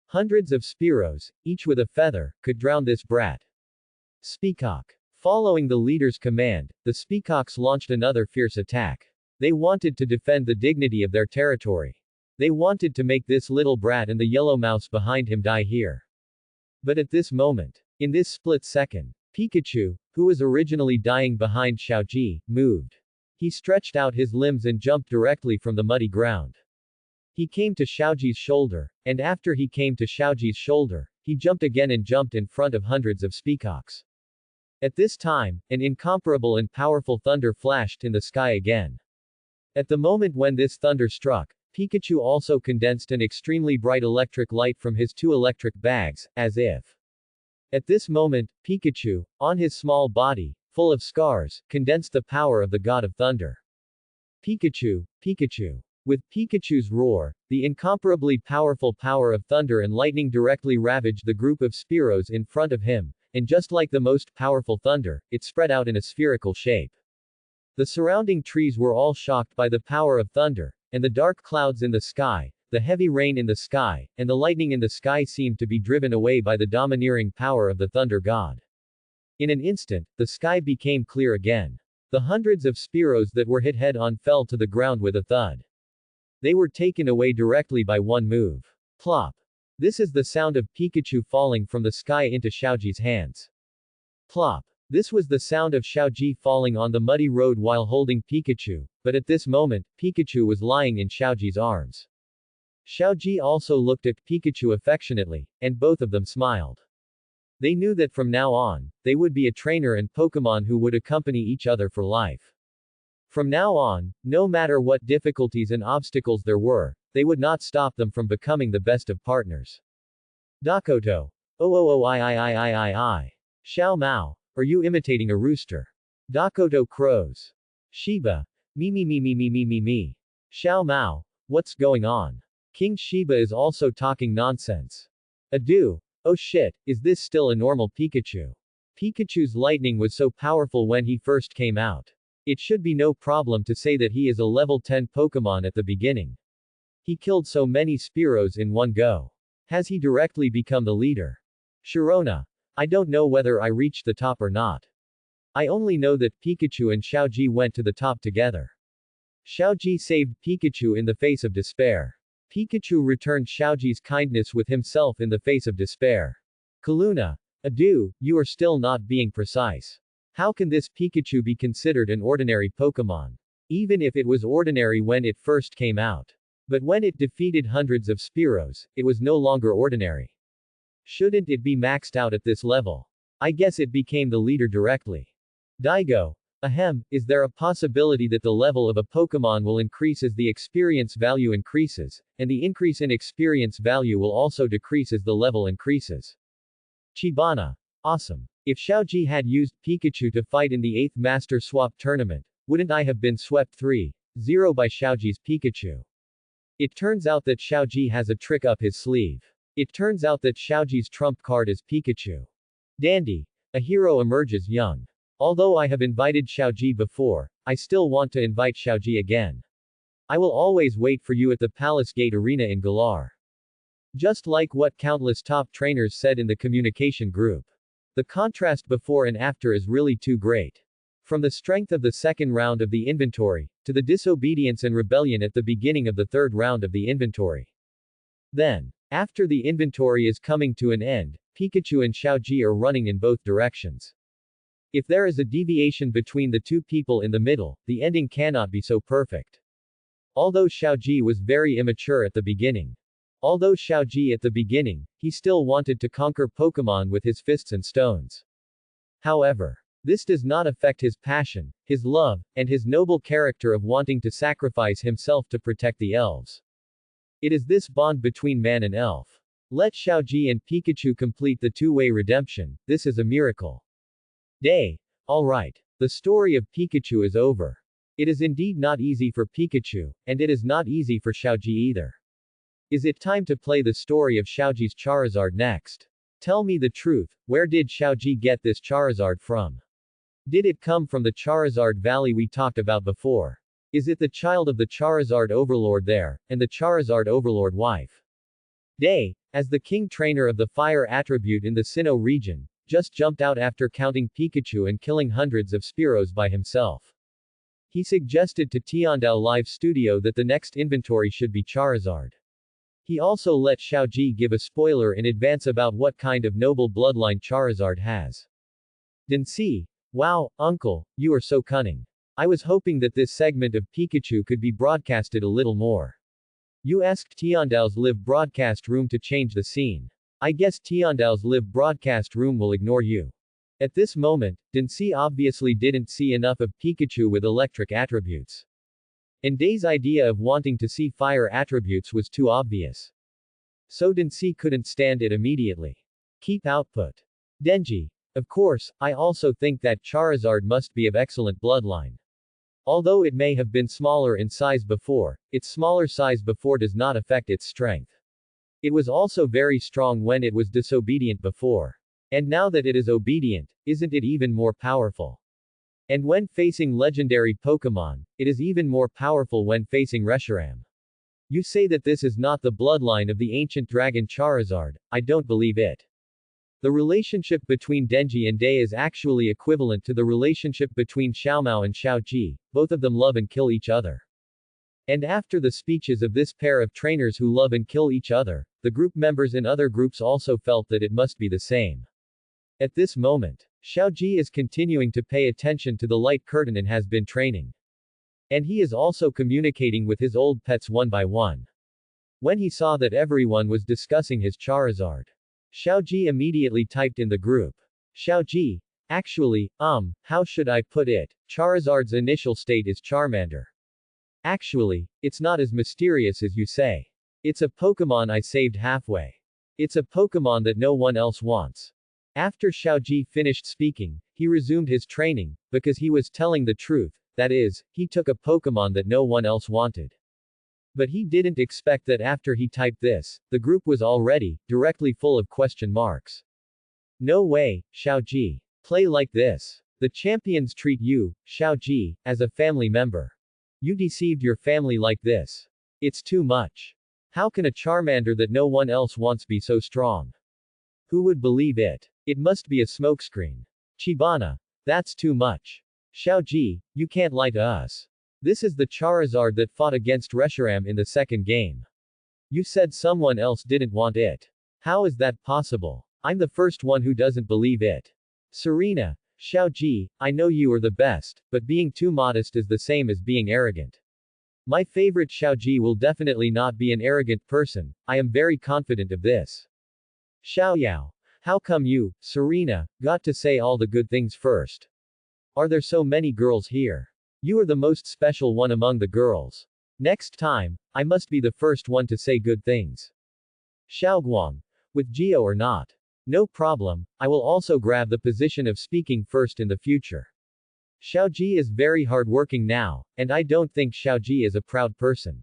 Hundreds of Spearows, each with a feather, could drown this brat. Speacock. Following the leader's command, the Speacocks launched another fierce attack. They wanted to defend the dignity of their territory. They wanted to make this little brat and the yellow mouse behind him die here. But at this moment, in this split second, Pikachu, who was originally dying behind Xiaoji, moved. He stretched out his limbs and jumped directly from the muddy ground. He came to Xiaoji's shoulder, and after he came to Xiaoji's shoulder, he jumped again and jumped in front of hundreds of Speacocks. At this time, an incomparable and powerful thunder flashed in the sky again. At the moment when this thunder struck, Pikachu also condensed an extremely bright electric light from his 2 electric bags, as if. At this moment, Pikachu, on his small body, full of scars, condensed the power of the God of Thunder. Pikachu, Pikachu. With Pikachu's roar, the incomparably powerful power of thunder and lightning directly ravaged the group of Spearows in front of him, and just like the most powerful thunder, it spread out in a spherical shape. The surrounding trees were all shocked by the power of thunder, and the dark clouds in the sky, the heavy rain in the sky, and the lightning in the sky seemed to be driven away by the domineering power of the thunder god. In an instant, the sky became clear again. The hundreds of Spearows that were hit head-on fell to the ground with a thud. They were taken away directly by one move. Plop. This is the sound of Pikachu falling from the sky into Xiaoji's hands. Plop. This was the sound of Xiaoji falling on the muddy road while holding Pikachu, but at this moment, Pikachu was lying in Xiaoji's arms. Xiaoji also looked at Pikachu affectionately, and both of them smiled. They knew that from now on, they would be a trainer and Pokemon who would accompany each other for life. From now on, no matter what difficulties and obstacles there were, they would not stop them from becoming the best of partners. Dakoto. I. Xiao Mao. Are you imitating a rooster? Dakoto crows. Shiba. Me. Xiao Mao. What's going on? King Shiba is also talking nonsense. Adu. Oh shit, is this still a normal Pikachu? Pikachu's lightning was so powerful when he first came out. It should be no problem to say that he is a level 10 Pokemon at the beginning. He killed so many Spearows in one go. Has he directly become the leader? Sharona. I don't know whether I reached the top or not. I only know that Pikachu and Xiaoji went to the top together. Xiaoji saved Pikachu in the face of despair. Pikachu returned Xiaoji's kindness with himself in the face of despair. Kaluna. Adu, you are still not being precise. How can this Pikachu be considered an ordinary Pokemon? Even if it was ordinary when it first came out. But when it defeated hundreds of Spearows, it was no longer ordinary. Shouldn't it be maxed out at this level? I guess it became the leader directly. Daigo. Ahem, is there a possibility that the level of a Pokemon will increase as the experience value increases, and the increase in experience value will also decrease as the level increases? Chibana. Awesome. If Xiaoji had used Pikachu to fight in the 8th Master Swap Tournament, wouldn't I have been swept 3-0 by Xiaoji's Pikachu? It turns out that Xiaoji has a trick up his sleeve. It turns out that Xiaoji's trump card is Pikachu. Dandy. A hero emerges young. Although I have invited Xiaoji before, I still want to invite Xiaoji again. I will always wait for you at the Palace Gate Arena in Galar. Just like what countless top trainers said in the communication group. The contrast before and after is really too great. From the strength of the second round of the inventory, to the disobedience and rebellion at the beginning of the third round of the inventory. Then, after the inventory is coming to an end, Pikachu and Xiaoji are running in both directions. If there is a deviation between the two people in the middle, the ending cannot be so perfect. Although Xiaoji was very immature at the beginning. He still wanted to conquer Pokemon with his fists and stones. However, this does not affect his passion, his love, and his noble character of wanting to sacrifice himself to protect the elves. It is this bond between man and elf. Let Xiaoji and Pikachu complete the two-way redemption, this is a miracle. Day. Alright. The story of Pikachu is over. It is indeed not easy for Pikachu, and it is not easy for Xiaoji either. Is it time to play the story of Xiaoji's Charizard next? Tell me the truth, where did Xiaoji get this Charizard from? Did it come from the Charizard Valley we talked about before? Is it the child of the Charizard Overlord there, and the Charizard Overlord wife? Day, as the king trainer of the fire attribute in the Sinnoh region, just jumped out after counting Pikachu and killing hundreds of Spearows by himself. He suggested to Tiandao Live Studio that the next inventory should be Charizard. He also let Xiaoji give a spoiler in advance about what kind of noble bloodline Charizard has. Densi. Wow, uncle, you are so cunning. I was hoping that this segment of Pikachu could be broadcasted a little more. You asked Tiandao's live broadcast room to change the scene. I guess Tiandao's live broadcast room will ignore you. At this moment, Densi obviously didn't see enough of Pikachu with electric attributes. And Day's idea of wanting to see fire attributes was too obvious. So Densi couldn't stand it immediately. Keep output. Denji. Of course, I also think that Charizard must be of excellent bloodline. Although it may have been smaller in size before, its smaller size before does not affect its strength. It was also very strong when it was disobedient before. And now that it is obedient, isn't it even more powerful? And when facing legendary Pokemon, it is even more powerful when facing Reshiram. You say that this is not the bloodline of the ancient dragon Charizard, I don't believe it. The relationship between Denji and Day is actually equivalent to the relationship between Xiaomao and Xiaoji, both of them love and kill each other. And after the speeches of this pair of trainers who love and kill each other, the group members in other groups also felt that it must be the same. At this moment, Xiaoji is continuing to pay attention to the light curtain and has been training. And he is also communicating with his old pets one by one. When he saw that everyone was discussing his Charizard, Xiaoji immediately typed in the group. Xiaoji, actually, how should I put it? Charizard's initial state is Charmander. Actually, it's not as mysterious as you say. It's a Pokemon I saved halfway. It's a Pokemon that no one else wants. After Xiaoji finished speaking, he resumed his training, because he was telling the truth, that is, he took a Pokemon that no one else wanted. But he didn't expect that after he typed this, the group was already, directly full of question marks. No way, Xiaoji. Play like this. The champions treat you, Xiaoji, as a family member. You deceived your family like this. It's too much. How can a Charmander that no one else wants be so strong? Who would believe it? It must be a smokescreen. Chibana. That's too much. Xiaoji, you can't lie to us. This is the Charizard that fought against Reshiram in the second game. You said someone else didn't want it. How is that possible? I'm the first one who doesn't believe it. Serena. Xiaoji, I know you are the best, but being too modest is the same as being arrogant. My favorite Xiaoji will definitely not be an arrogant person, I am very confident of this. Xiaoyao. How come you, Serena, got to say all the good things first? Are there so many girls here? You are the most special one among the girls. Next time, I must be the first one to say good things. Xiaoguang. With Geo or not? No problem, I will also grab the position of speaking first in the future. Xiaoji is very hardworking now, and I don't think Xiaoji is a proud person.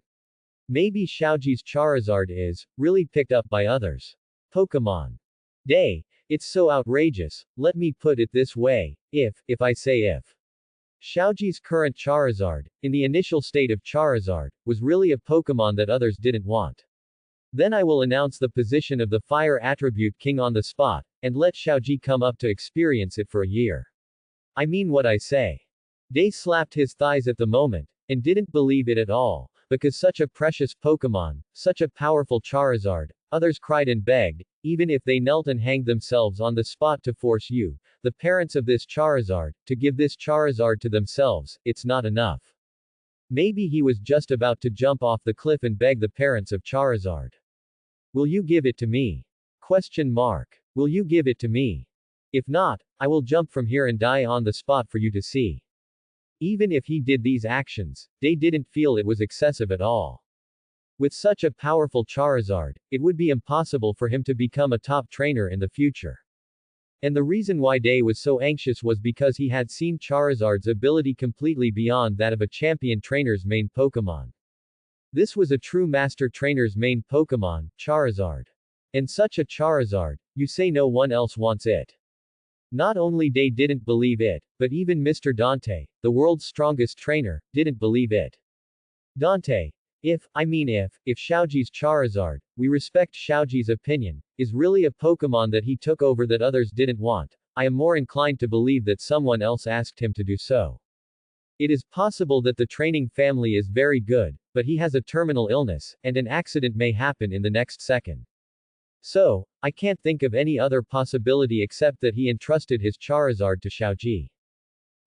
Maybe Xiaoji's Charizard is, really picked up by others. Pokemon. Day. It's so outrageous, let me put it this way, if I say if. Xiaoji's current Charizard, in the initial state of Charizard, was really a Pokemon that others didn't want. Then I will announce the position of the Fire Attribute King on the spot, and let Xiaoji come up to experience it for a year. I mean what I say. Day slapped his thighs at the moment, and didn't believe it at all, because such a precious Pokemon, such a powerful Charizard, others cried and begged, even if they knelt and hanged themselves on the spot to force you, the parents of this Charizard, to give this Charizard to themselves, it's not enough. Maybe he was just about to jump off the cliff and beg the parents of Charizard. Will you give it to me? Question mark. Will you give it to me? If not, I will jump from here and die on the spot for you to see. Even if he did these actions, they didn't feel it was excessive at all. With such a powerful Charizard, it would be impossible for him to become a top trainer in the future. And the reason why Day was so anxious was because he had seen Charizard's ability completely beyond that of a champion trainer's main Pokemon. This was a true master trainer's main Pokemon, Charizard. And such a Charizard, you say no one else wants it. Not only Day didn't believe it, but even Mr. Dante, the world's strongest trainer, didn't believe it. Dante. If Xiaoji's Charizard, we respect Xiaoji's opinion, is really a Pokemon that he took over that others didn't want, I am more inclined to believe that someone else asked him to do so. It is possible that the training family is very good, but he has a terminal illness, and an accident may happen in the next second. So, I can't think of any other possibility except that he entrusted his Charizard to Xiaoji.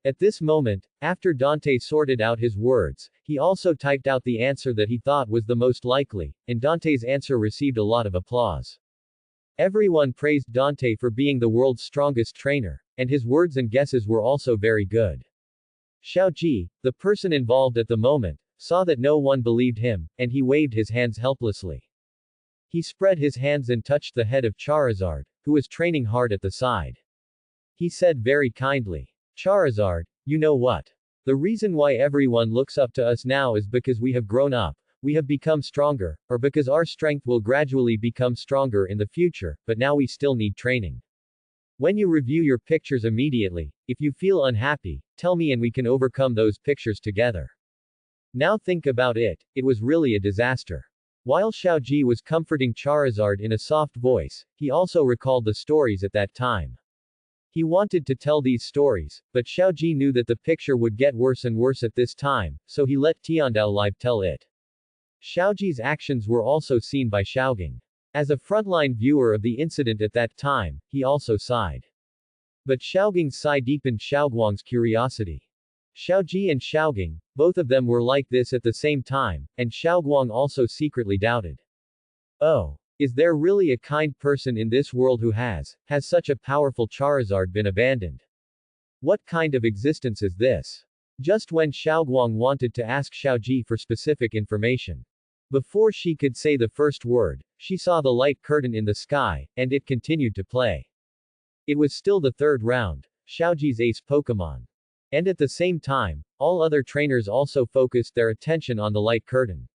At this moment, after Dante sorted out his words, he also typed out the answer that he thought was the most likely, and Dante's answer received a lot of applause. Everyone praised Dante for being the world's strongest trainer, and his words and guesses were also very good. Xiaoji, the person involved at the moment, saw that no one believed him, and he waved his hands helplessly. He spread his hands and touched the head of Charizard, who was training hard at the side. He said very kindly, Charizard, you know what? The reason why everyone looks up to us now is because we have grown up, we have become stronger, or because our strength will gradually become stronger in the future, but now we still need training. When you review your pictures immediately, if you feel unhappy, tell me and we can overcome those pictures together. Now think about it, it was really a disaster. While Xiaoji was comforting Charizard in a soft voice, he also recalled the stories at that time. He wanted to tell these stories, but Xiaoji knew that the picture would get worse and worse at this time, so he let Tiandao Live tell it. Xiaoji's actions were also seen by Xiaoging. As a frontline viewer of the incident at that time, he also sighed. But Xiaoging's sigh deepened Xiaoguang's curiosity. Xiaoji and Xiaoging, both of them were like this at the same time, and Xiaoguang also secretly doubted. Oh, is there really a kind person in this world who has such a powerful Charizard been abandoned? What kind of existence is this? Just when Xiaoguang wanted to ask Xiaoji for specific information. Before she could say the first word, she saw the light curtain in the sky, and it continued to play. It was still the third round, Xiaoji's ace Pokemon. And at the same time, all other trainers also focused their attention on the light curtain.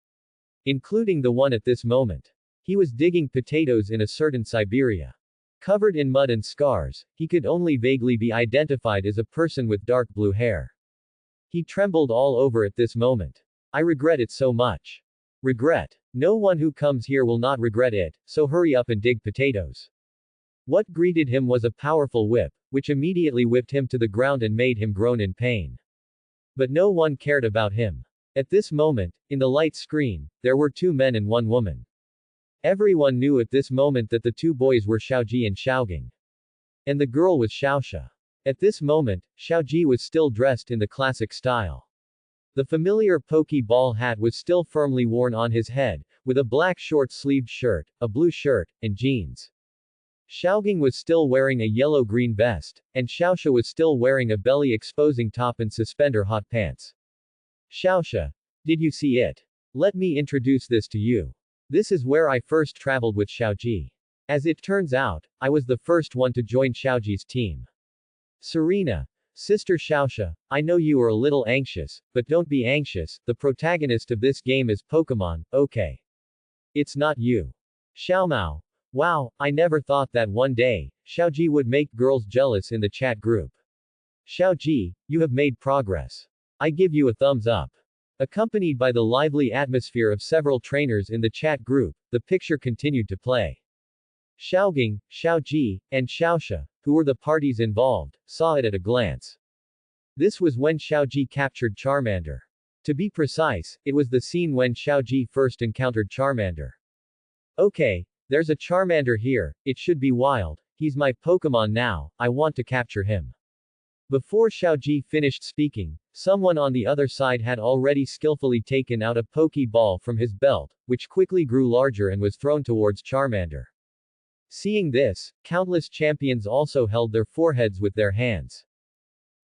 Including the one at this moment. He was digging potatoes in a certain Siberia. Covered in mud and scars, he could only vaguely be identified as a person with dark blue hair. He trembled all over at this moment. I regret it so much. Regret. No one who comes here will not regret it, so hurry up and dig potatoes. What greeted him was a powerful whip, which immediately whipped him to the ground and made him groan in pain. But no one cared about him. At this moment, in the light screen, there were two men and one woman. Everyone knew at this moment that the two boys were Xiaoji and Xiaoging. And the girl was Xiaoxia. At this moment, Xiaoji was still dressed in the classic style. The familiar Pokeball hat was still firmly worn on his head, with a black short-sleeved shirt, a blue shirt, and jeans. Xiaoging was still wearing a yellow-green vest, and Xiaoxia was still wearing a belly-exposing top and suspender hot pants. Xiaoxia. Did you see it? Let me introduce this to you. This is where I first traveled with Xiaoji. As it turns out, I was the first one to join Xiaoji's team. Serena. Sister Xiaoxia, I know you are a little anxious, but don't be anxious, the protagonist of this game is Pokemon, okay? It's not you. Xiaomao. Wow, I never thought that one day, Xiaoji would make girls jealous in the chat group. Xiaoji, you have made progress. I give you a thumbs up. Accompanied by the lively atmosphere of several trainers in the chat group, the picture continued to play. Xiaoging, Xiaoji, and Xiaoxia, who were the parties involved, saw it at a glance. This was when Xiaoji captured Charmander. To be precise, it was the scene when Xiaoji first encountered Charmander. Okay, there's a Charmander here, it should be wild, he's my Pokemon now, I want to capture him. Before Xiaoji finished speaking, someone on the other side had already skillfully taken out a Pokeball from his belt, which quickly grew larger and was thrown towards Charmander. Seeing this, countless champions also held their foreheads with their hands.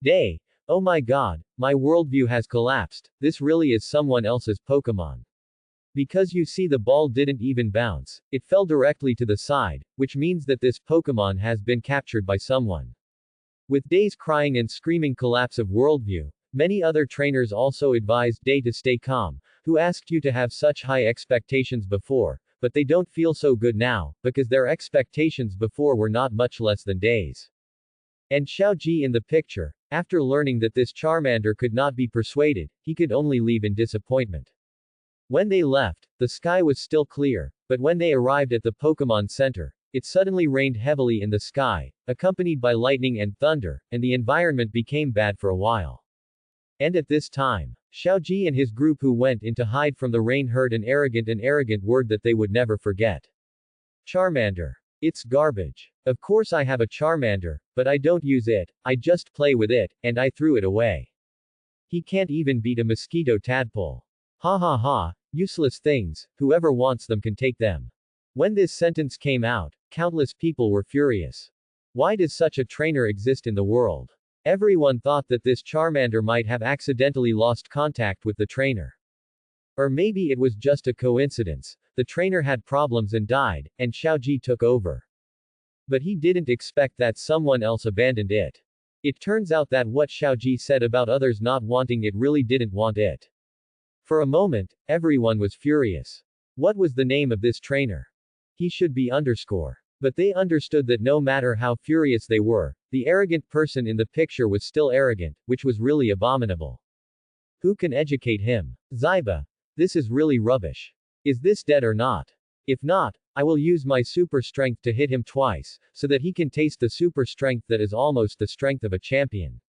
Day. Oh my god, my worldview has collapsed, this really is someone else's Pokemon. Because you see the ball didn't even bounce, it fell directly to the side, which means that this Pokemon has been captured by someone. With Day's crying and screaming collapse of worldview, many other trainers also advised Day to stay calm, who asked you to have such high expectations before, but they don't feel so good now, because their expectations before were not much less than Day's. And Xiaoji in the picture, after learning that this Charmander could not be persuaded, he could only leave in disappointment. When they left, the sky was still clear, but when they arrived at the Pokemon Center, it suddenly rained heavily in the sky, accompanied by lightning and thunder, and the environment became bad for a while. And at this time, Xiaoji and his group who went in to hide from the rain heard an arrogant word that they would never forget. Charmander. It's garbage. Of course I have a Charmander, but I don't use it, I just play with it, and I threw it away. He can't even beat a mosquito tadpole. Ha ha ha, useless things, whoever wants them can take them. When this sentence came out, countless people were furious. Why does such a trainer exist in the world? Everyone thought that this Charmander might have accidentally lost contact with the trainer. Or maybe it was just a coincidence, the trainer had problems and died, and Xiaoji took over. But he didn't expect that someone else abandoned it. It turns out that what Xiaoji said about others not wanting it really didn't want it. For a moment, everyone was furious. What was the name of this trainer? He should be underscore. But they understood that no matter how furious they were, the arrogant person in the picture was still arrogant, which was really abominable. Who can educate him? Zaiba. This is really rubbish. Is this dead or not? If not, I will use my super strength to hit him twice, so that he can taste the super strength that is almost the strength of a champion.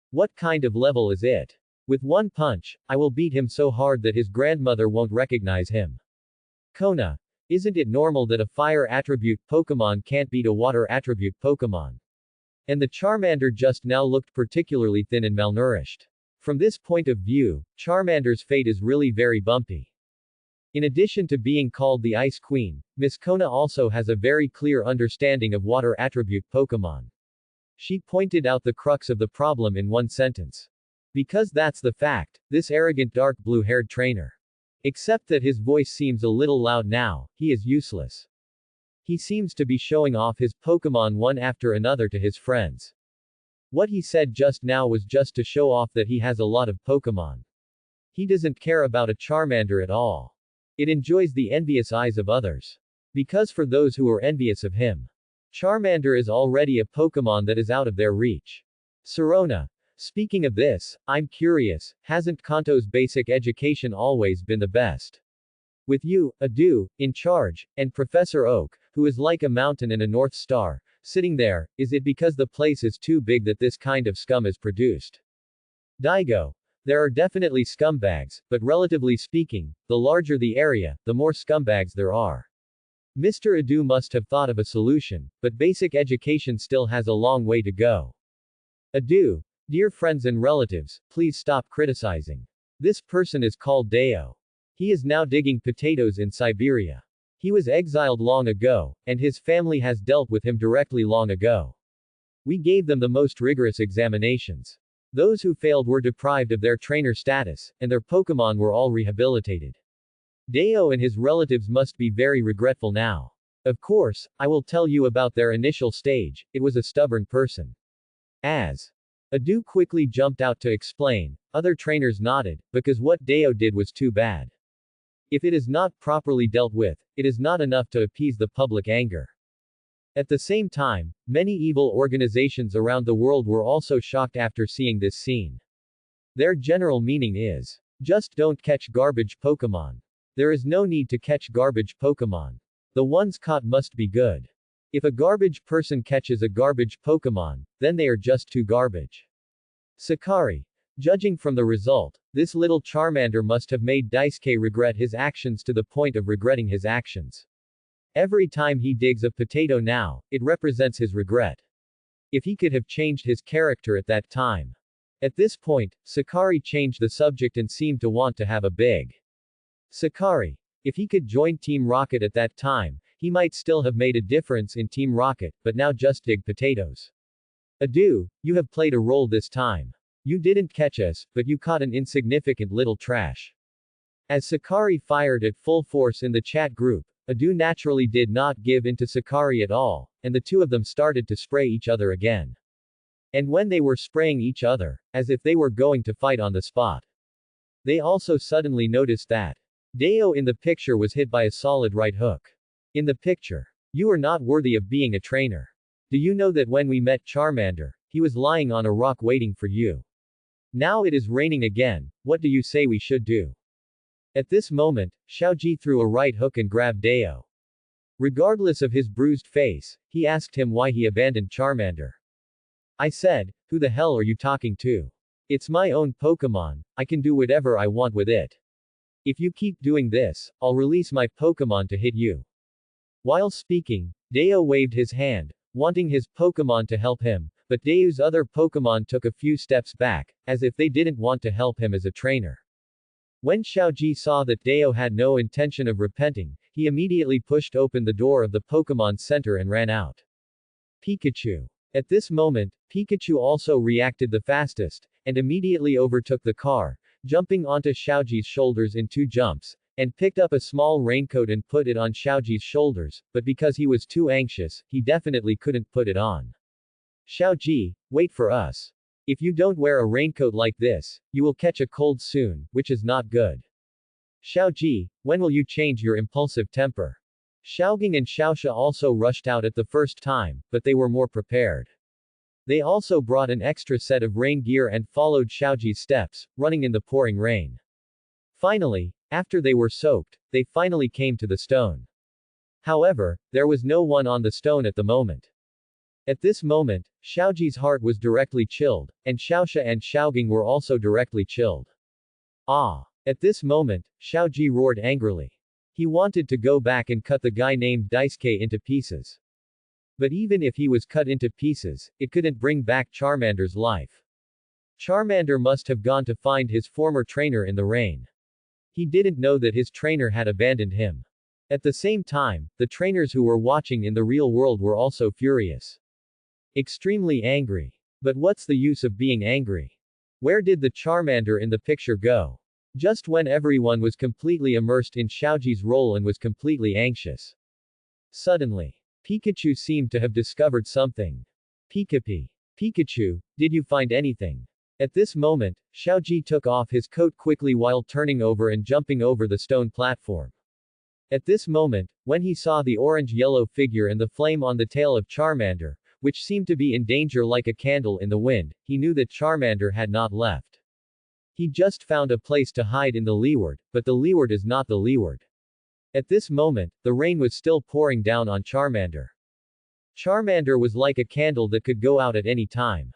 What kind of level is it? With one punch, I will beat him so hard that his grandmother won't recognize him. Kona. Isn't it normal that a fire attribute Pokemon can't beat a water attribute Pokemon? And the Charmander just now looked particularly thin and malnourished. From this point of view, Charmander's fate is really very bumpy. In addition to being called the Ice Queen, Miss Kona also has a very clear understanding of water attribute Pokemon. She pointed out the crux of the problem in one sentence. Because that's the fact, this arrogant dark blue-haired trainer. Except that his voice seems a little loud now, he is useless. He seems to be showing off his Pokemon one after another to his friends. What he said just now was just to show off that he has a lot of Pokemon. He doesn't care about a Charmander at all. It enjoys the envious eyes of others. Because for those who are envious of him, Charmander is already a Pokemon that is out of their reach. Sirona. Speaking of this, I'm curious, hasn't Kanto's basic education always been the best? With you, Adu, in charge, and Professor Oak, who is like a mountain and a North Star, sitting there, is it because the place is too big that this kind of scum is produced? Daigo. There are definitely scumbags, but relatively speaking, the larger the area, the more scumbags there are. Mr. Adu must have thought of a solution, but basic education still has a long way to go. Adu. Dear friends and relatives, please stop criticizing. This person is called Deo. He is now digging potatoes in Siberia. He was exiled long ago, and his family has dealt with him directly long ago. We gave them the most rigorous examinations. Those who failed were deprived of their trainer status, and their Pokemon were all rehabilitated. Deo and his relatives must be very regretful now. Of course, I will tell you about their initial stage. It was a stubborn person. As Adu quickly jumped out to explain, other trainers nodded, because what Deo did was too bad. If it is not properly dealt with, it is not enough to appease the public anger. At the same time, many evil organizations around the world were also shocked after seeing this scene. Their general meaning is, just don't catch garbage Pokemon. There is no need to catch garbage Pokemon. The ones caught must be good. If a garbage person catches a garbage Pokemon, then they are just too garbage. Sakari. Judging from the result, this little Charmander must have made Daisuke regret his actions to the point of regretting his actions. Every time he digs a potato now, it represents his regret. If he could have changed his character at that time. At this point, Sakari changed the subject and seemed to want to have a big Sakari. If he could join Team Rocket at that time, he might still have made a difference in Team Rocket, but now just dig potatoes. Adu, you have played a role this time. You didn't catch us, but you caught an insignificant little trash. As Sakari fired at full force in the chat group, Adu naturally did not give in to Sakari at all, and the two of them started to spray each other again. And when they were spraying each other, as if they were going to fight on the spot, they also suddenly noticed that Deo in the picture was hit by a solid right hook. In the picture, you are not worthy of being a trainer. Do you know that when we met Charmander, he was lying on a rock waiting for you? Now it is raining again, what do you say we should do? At this moment, Xiaoji threw a right hook and grabbed Deo. Regardless of his bruised face, he asked him why he abandoned Charmander. I said, who the hell are you talking to? It's my own Pokemon, I can do whatever I want with it. If you keep doing this, I'll release my Pokemon to hit you. While speaking, Deo waved his hand, wanting his Pokemon to help him, but Deo's other Pokemon took a few steps back, as if they didn't want to help him as a trainer. When Xiaoji saw that Deo had no intention of repenting, he immediately pushed open the door of the Pokemon Center and ran out. Pikachu. At this moment, Pikachu also reacted the fastest, and immediately overtook the car, jumping onto Xiaoji's shoulders in 2 jumps, and picked up a small raincoat and put it on Xiaoji's shoulders, but because he was too anxious, he definitely couldn't put it on. Xiaoji, wait for us. If you don't wear a raincoat like this, you will catch a cold soon, which is not good. Xiaoji, when will you change your impulsive temper? Xiaogang and Xiaoxia also rushed out at the first time, but they were more prepared. They also brought an extra set of rain gear and followed Xiaoji's steps, running in the pouring rain. Finally, after they were soaked, they finally came to the stone. However, there was no one on the stone at the moment. At this moment, Xiaoji's heart was directly chilled, and Xiaoxia and Xiaogang were also directly chilled. Ah! At this moment, Xiaoji roared angrily. He wanted to go back and cut the guy named Daisuke into pieces. But even if he was cut into pieces, it couldn't bring back Charmander's life. Charmander must have gone to find his former trainer in the rain. He didn't know that his trainer had abandoned him. At the same time, the trainers who were watching in the real world were also furious. Extremely angry. But what's the use of being angry? Where did the Charmander in the picture go? Just when everyone was completely immersed in Xiaoji's role and was completely anxious. Suddenly, Pikachu seemed to have discovered something. Pikachu, did you find anything? At this moment, Xiaoji took off his coat quickly while turning over and jumping over the stone platform. At this moment, when he saw the orange-yellow figure and the flame on the tail of Charmander, which seemed to be in danger like a candle in the wind, he knew that Charmander had not left. He just found a place to hide in the leeward, but the leeward is not the leeward. At this moment, the rain was still pouring down on Charmander. Charmander was like a candle that could go out at any time.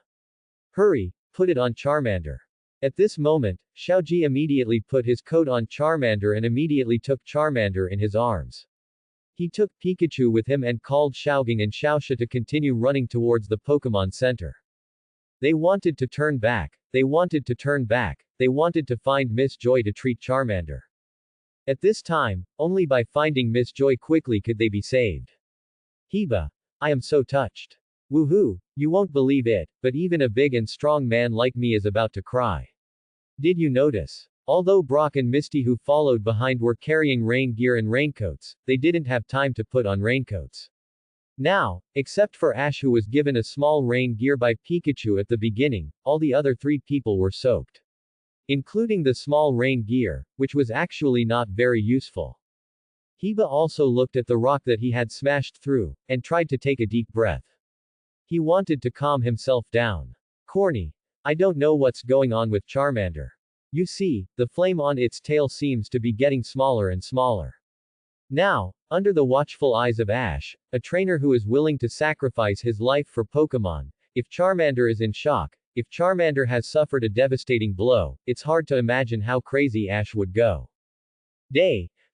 Hurry, put it on Charmander. At this moment, Xiaoji immediately put his coat on Charmander and immediately took Charmander in his arms. He took Pikachu with him and called Xiaogang and Xiaoxia to continue running towards the Pokemon Center. They wanted to turn back, they wanted to find Miss Joy to treat Charmander. At this time, only by finding Miss Joy quickly could they be saved. Heba. I am so touched. Woohoo, you won't believe it, but even a big and strong man like me is about to cry. Did you notice? Although Brock and Misty who followed behind were carrying rain gear and raincoats, they didn't have time to put on raincoats. Now, except for Ash who was given a small rain gear by Pikachu at the beginning, all the other 3 people were soaked. Including the small rain gear, which was actually not very useful. Heba also looked at the rock that he had smashed through, and tried to take a deep breath. He wanted to calm himself down. Corny. I don't know what's going on with Charmander. You see, the flame on its tail seems to be getting smaller and smaller. Now, under the watchful eyes of Ash, a trainer who is willing to sacrifice his life for Pokemon, if Charmander is in shock, if Charmander has suffered a devastating blow, it's hard to imagine how crazy Ash would go.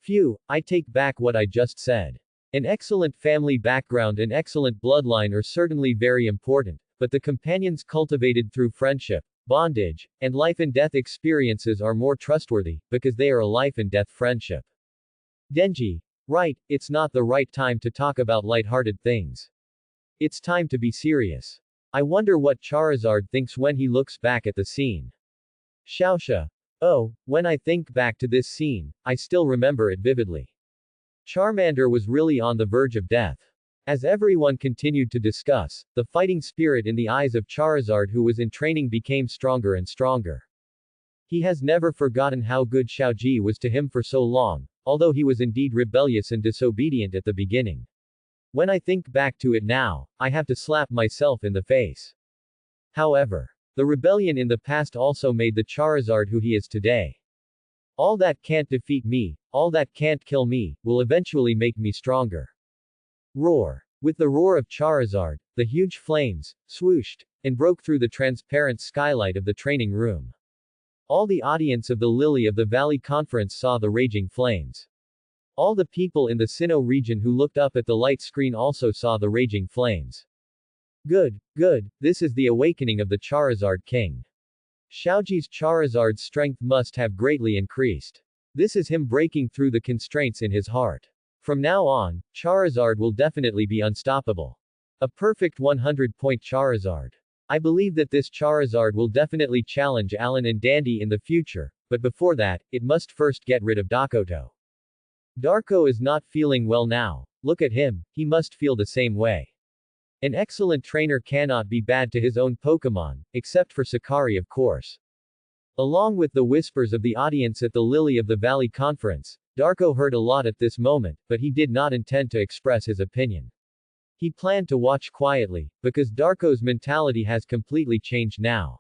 Phew, I take back what I just said. An excellent family background and excellent bloodline are certainly very important, but the companions cultivated through friendship, bondage, and life and death experiences are more trustworthy, because they are a life and death friendship. Denji. Right, it's not the right time to talk about light-hearted things. It's time to be serious. I wonder what Charizard thinks when he looks back at the scene. Xiaoxia. Oh, when I think back to this scene, I still remember it vividly. Charmander was really on the verge of death. As everyone continued to discuss, the fighting spirit in the eyes of Charizard who was in training became stronger and stronger. He has never forgotten how good Xiaoji was to him for so long, although he was indeed rebellious and disobedient at the beginning. When I think back to it now, I have to slap myself in the face. However, the rebellion in the past also made the Charizard who he is today. All that can't defeat me, all that can't kill me, will eventually make me stronger. Roar. With the roar of Charizard, the huge flames swooshed and broke through the transparent skylight of the training room. All the audience of the Lily of the Valley conference saw the raging flames. All the people in the Sinnoh region who looked up at the light screen also saw the raging flames. Good, this is the awakening of the Charizard King. Xiaoji's Charizard's strength must have greatly increased. This is him breaking through the constraints in his heart. From now on, Charizard will definitely be unstoppable. A perfect 100-point Charizard. I believe that this Charizard will definitely challenge Alan and Dandy in the future, but before that, it must first get rid of Dakoto. Darko is not feeling well now. Look at him, he must feel the same way. An excellent trainer cannot be bad to his own Pokemon, except for Sakari of course. Along with the whispers of the audience at the Lily of the Valley conference, Darko heard a lot at this moment, but he did not intend to express his opinion. He planned to watch quietly, because Darko's mentality has completely changed now.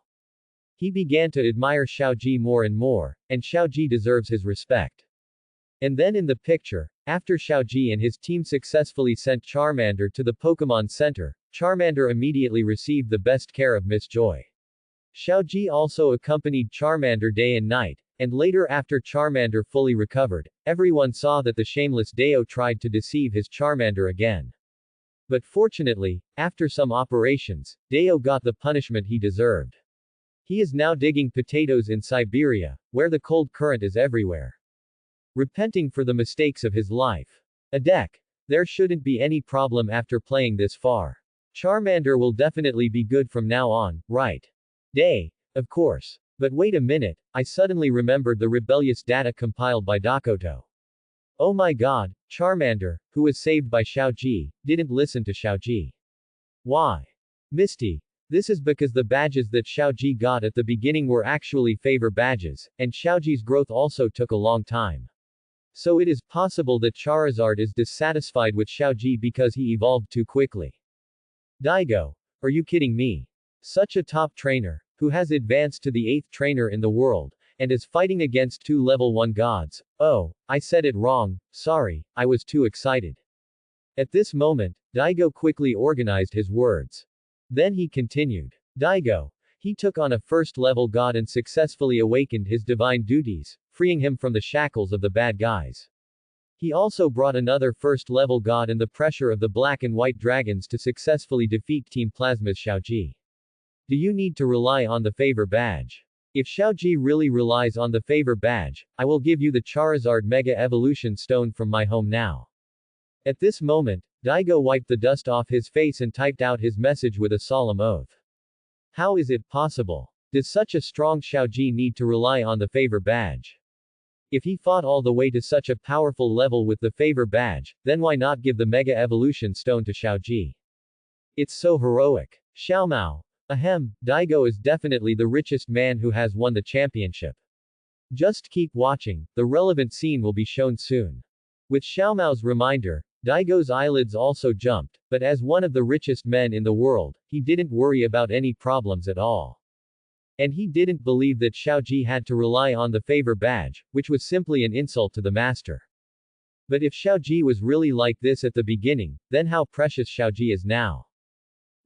He began to admire Xiaoji more and more, and Xiaoji deserves his respect. And then in the picture, after Xiaoji and his team successfully sent Charmander to the Pokemon Center, Charmander immediately received the best care of Miss Joy. Xiaoji also accompanied Charmander day and night, and later after Charmander fully recovered, everyone saw that the shameless Deo tried to deceive his Charmander again. But fortunately, after some operations, Deo got the punishment he deserved. He is now digging potatoes in Siberia, where the cold current is everywhere. Repenting for the mistakes of his life. A deck. There shouldn't be any problem after playing this far. Charmander will definitely be good from now on, right? Day. Of course. But wait a minute, I suddenly remembered the rebellious data compiled by Dakoto. Oh my god, Charmander, who was saved by Xiaoji, didn't listen to Xiaoji. Why? Misty. This is because the badges that Xiaoji got at the beginning were actually favor badges, and Xiaoji's growth also took a long time. So it is possible that Charizard is dissatisfied with Xiaoji because he evolved too quickly. Daigo. Are you kidding me? Such a top trainer, who has advanced to the 8th trainer in the world, and is fighting against 2 level 1 gods. Oh, I said it wrong, sorry, I was too excited. At this moment, Daigo quickly organized his words. Then he continued. Daigo. He took on a 1st level god and successfully awakened his divine duties, freeing him from the shackles of the bad guys. He also brought another 1st level god and the pressure of the black and white dragons to successfully defeat Team Plasma's Xiaoji. Do you need to rely on the favor badge? If Xiaoji really relies on the favor badge, I will give you the Charizard Mega Evolution Stone from my home now. At this moment, Daigo wiped the dust off his face and typed out his message with a solemn oath. How is it possible? Does such a strong Xiaoji need to rely on the favor badge? If he fought all the way to such a powerful level with the favor badge, then why not give the Mega Evolution Stone to Xiaoji? It's so heroic. Xiaomao. Ahem, Daigo is definitely the richest man who has won the championship. Just keep watching, the relevant scene will be shown soon. With Xiaomao's reminder, Daigo's eyelids also jumped, but as one of the richest men in the world, he didn't worry about any problems at all. And he didn't believe that Xiaoji had to rely on the favor badge, which was simply an insult to the master. But if Xiaoji was really like this at the beginning, then how precious Xiaoji is now.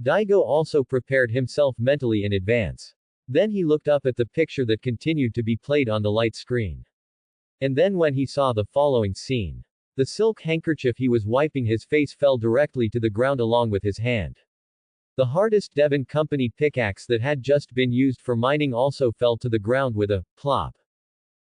Daigo also prepared himself mentally in advance. Then he looked up at the picture that continued to be played on the light screen. And then when he saw the following scene. The silk handkerchief he was wiping his face fell directly to the ground along with his hand. The hardest Devon Company pickaxe that had just been used for mining also fell to the ground with a plop.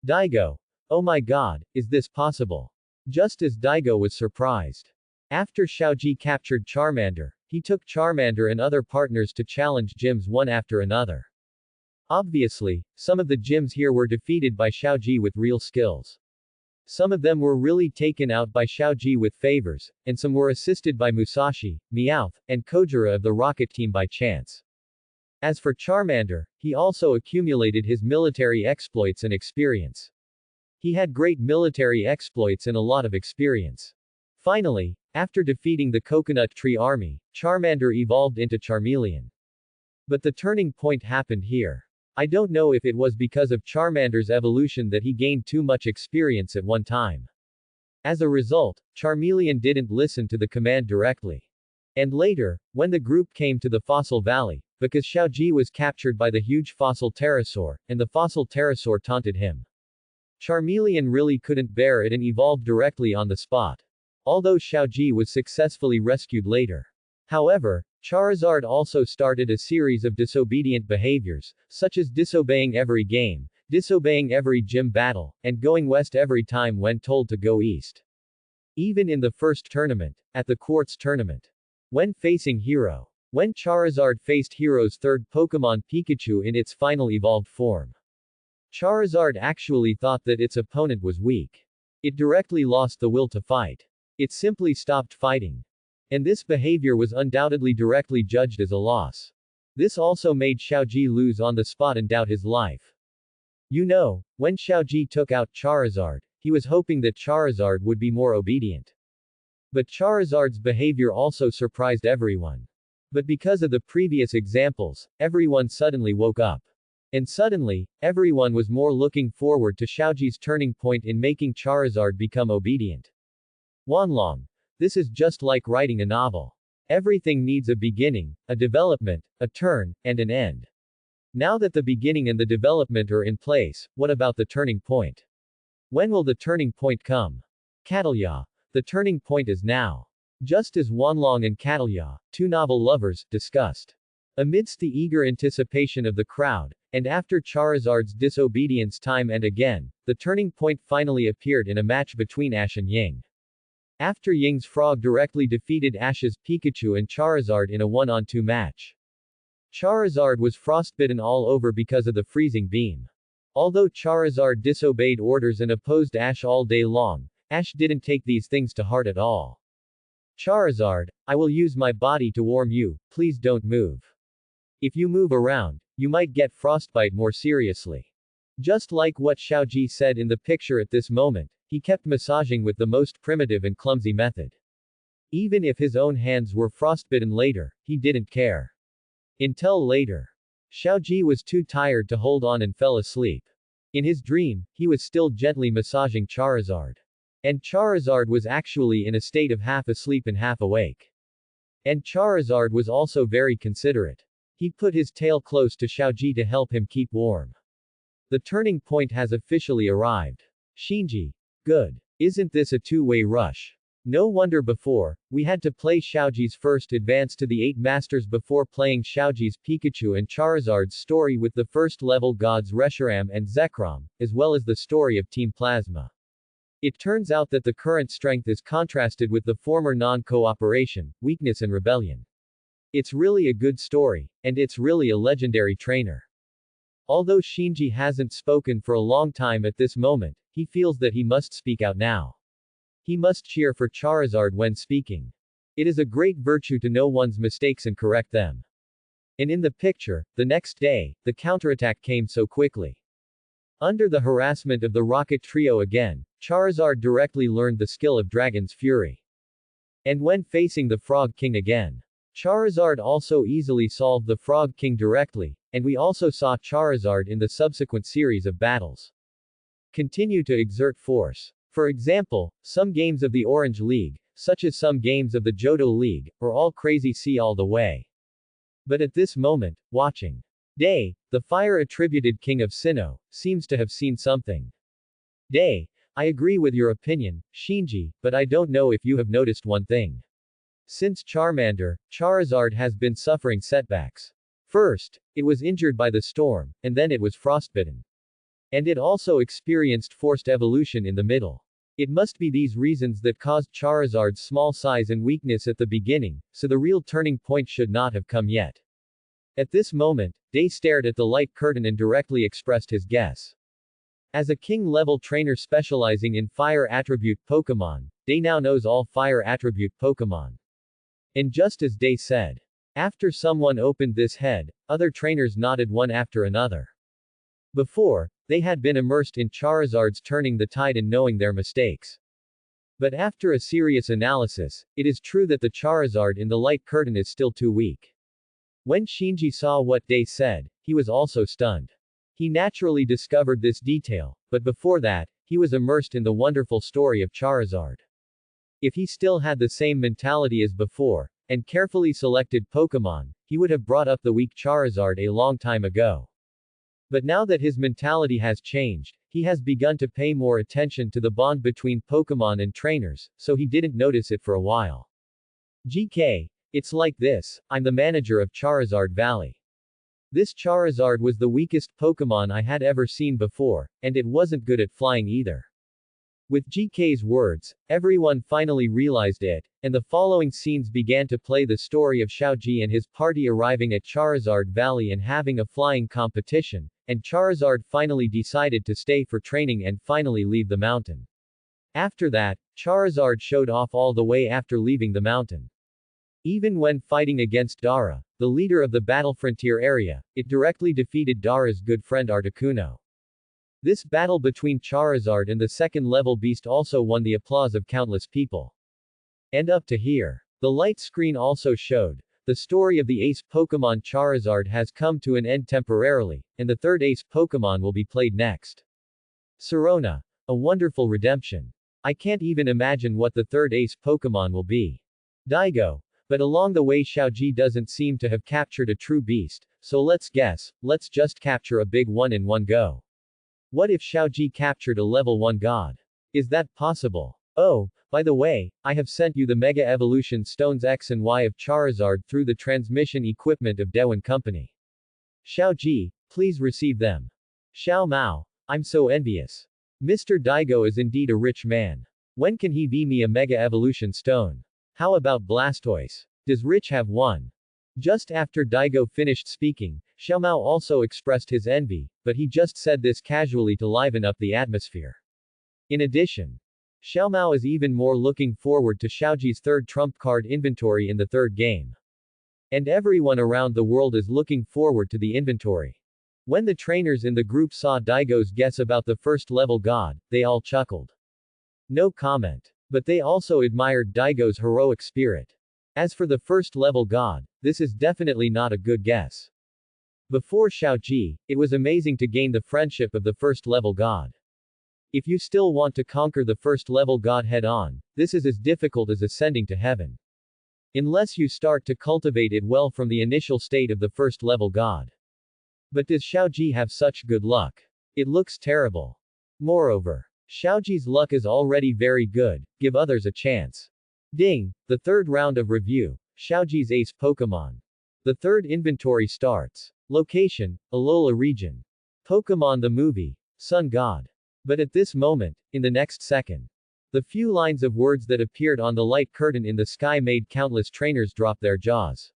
Daigo. Oh my god, is this possible? Just as Daigo was surprised. After Xiaoji captured Charmander, he took Charmander and other partners to challenge gyms one after another. Obviously, some of the gyms here were defeated by Xiaoji with real skills. Some of them were really taken out by Xiaoji with favors, and some were assisted by Musashi, Meowth, and Kojira of the Rocket Team by chance. As for Charmander, he also accumulated his military exploits and experience. He had great military exploits and a lot of experience. Finally, after defeating the Coconut Tree Army, Charmander evolved into Charmeleon. But the turning point happened here. I don't know if it was because of Charmander's evolution that he gained too much experience at one time. As a result, Charmeleon didn't listen to the command directly. And later, when the group came to the Fossil Valley, because Xiaoji was captured by the huge fossil pterosaur, and the fossil pterosaur taunted him. Charmeleon really couldn't bear it and evolved directly on the spot. Although Xiaoji was successfully rescued later. However, Charizard also started a series of disobedient behaviors, such as disobeying every game, disobeying every gym battle, and going west every time when told to go east. Even in the first tournament, at the Quartz tournament. When facing Hero. When Charizard faced Hero's third Pokemon Pikachu in its final evolved form. Charizard actually thought that its opponent was weak. It directly lost the will to fight. It simply stopped fighting. And this behavior was undoubtedly directly judged as a loss. This also made Xiaoji lose on the spot and doubt his life. You know, when Xiaoji took out Charizard, he was hoping that Charizard would be more obedient. But Charizard's behavior also surprised everyone. But because of the previous examples, everyone suddenly woke up. And suddenly, everyone was more looking forward to Xiaoji's turning point in making Charizard become obedient. Wanlong. This is just like writing a novel. Everything needs a beginning, a development, a turn, and an end. Now that the beginning and the development are in place, what about the turning point? When will the turning point come? Catalya. The turning point is now. Just as Wanlong and Catalya, two novel lovers, discussed. Amidst the eager anticipation of the crowd, and after Charizard's disobedience time and again, the turning point finally appeared in a match between Ash and Ying. After Ying's frog directly defeated Ash's Pikachu and Charizard in a 1-on-2 match. Charizard was frostbitten all over because of the freezing beam. Although Charizard disobeyed orders and opposed Ash all day long, Ash didn't take these things to heart at all. Charizard, I will use my body to warm you, please don't move. If you move around, you might get frostbite more seriously. Just like what Xiaoji said in the picture at this moment, he kept massaging with the most primitive and clumsy method. Even if his own hands were frostbitten later, he didn't care. Until later. Xiaoji was too tired to hold on and fell asleep. In his dream, he was still gently massaging Charizard. And Charizard was actually in a state of half asleep and half awake. And Charizard was also very considerate. He put his tail close to Xiaoji to help him keep warm. The turning point has officially arrived. Shinji. Good. Isn't this a two-way rush? No wonder before, we had to play Xiaoji's first advance to the 8 Masters before playing Xiaoji's Pikachu and Charizard's story with the first level gods Reshiram and Zekrom, as well as the story of Team Plasma. It turns out that the current strength is contrasted with the former non-cooperation, weakness and rebellion. It's really a good story, and it's really a legendary trainer. Although Shinji hasn't spoken for a long time at this moment, he feels that he must speak out now. He must cheer for Charizard when speaking. It is a great virtue to know one's mistakes and correct them. And in the picture, the next day, the counterattack came so quickly. Under the harassment of the Rocket Trio again, Charizard directly learned the skill of Dragon's Fury. And when facing the Frog King again, Charizard also easily solved the Frog King directly, and we also saw Charizard in the subsequent series of battles continue to exert force. For example, some games of the Orange League, such as some games of the Johto League, are all crazy see all the way. But at this moment, watching Day, the fire-attributed king of Sinnoh, seems to have seen something. Day, I agree with your opinion, Shinji, but I don't know if you have noticed one thing. Since Charmander, Charizard has been suffering setbacks. First, it was injured by the storm, and then it was frostbitten. And it also experienced forced evolution in the middle. It must be these reasons that caused Charizard's small size and weakness at the beginning, so the real turning point should not have come yet. At this moment, Day stared at the light curtain and directly expressed his guess. As a king-level trainer specializing in fire attribute Pokemon, Day now knows all fire attribute Pokemon. And just as Day said, after someone opened this head, other trainers nodded one after another. Before, they had been immersed in Charizard's turning the tide and knowing their mistakes. But after a serious analysis, it is true that the Charizard in the light curtain is still too weak. When Shinji saw what Day said, he was also stunned. He naturally discovered this detail, but before that, he was immersed in the wonderful story of Charizard. If he still had the same mentality as before, and carefully selected Pokemon, he would have brought up the weak Charizard a long time ago. But now that his mentality has changed, he has begun to pay more attention to the bond between Pokemon and trainers, so he didn't notice it for a while. GK. It's like this, I'm the manager of Charizard Valley. This Charizard was the weakest Pokemon I had ever seen before, and it wasn't good at flying either. With GK's words, everyone finally realized it, and the following scenes began to play the story of Xiaoji and his party arriving at Charizard Valley and having a flying competition, and Charizard finally decided to stay for training and finally leave the mountain. After that, Charizard showed off all the way after leaving the mountain. Even when fighting against Dara, the leader of the battle frontier area, it directly defeated Dara's good friend Articuno. This battle between Charizard and the second-level beast also won the applause of countless people. And up to here. The light screen also showed, the story of the ace Pokemon Charizard has come to an end temporarily, and the third ace Pokemon will be played next. Serona. A wonderful redemption. I can't even imagine what the third ace Pokemon will be. Daigo. But along the way Xiaoji doesn't seem to have captured a true beast, so let's guess, let's just capture a big one in one go. What if Xiaoji captured a level 1 god? Is that possible? Oh, by the way, I have sent you the Mega Evolution Stones X and Y of Charizard through the transmission equipment of Dewan Company. Xiaoji, please receive them. Xiao Mao. I'm so envious. Mr. Daigo is indeed a rich man. When can he be me a Mega Evolution Stone? How about Blastoise? Does Rich have one? Just after Daigo finished speaking, Xiaomao also expressed his envy, but he just said this casually to liven up the atmosphere. In addition, Xiaomao is even more looking forward to Xiaoji's third trump card inventory in the third game. And everyone around the world is looking forward to the inventory. When the trainers in the group saw Daigo's guess about the first level god, they all chuckled. No comment. But they also admired Daigo's heroic spirit. As for the first level god, this is definitely not a good guess. Before Xiaoji, it was amazing to gain the friendship of the first level god. If you still want to conquer the first level god head on, this is as difficult as ascending to heaven. Unless you start to cultivate it well from the initial state of the first level god. But does Xiaoji have such good luck? It looks terrible. Moreover, Xiaoji's luck is already very good, give others a chance. Ding! The third round of review, Xiaoji's ace Pokemon. The third inventory starts. Location, Alola region. Pokemon the movie, Sun God. But at this moment, in the next second, the few lines of words that appeared on the light curtain in the sky made countless trainers drop their jaws.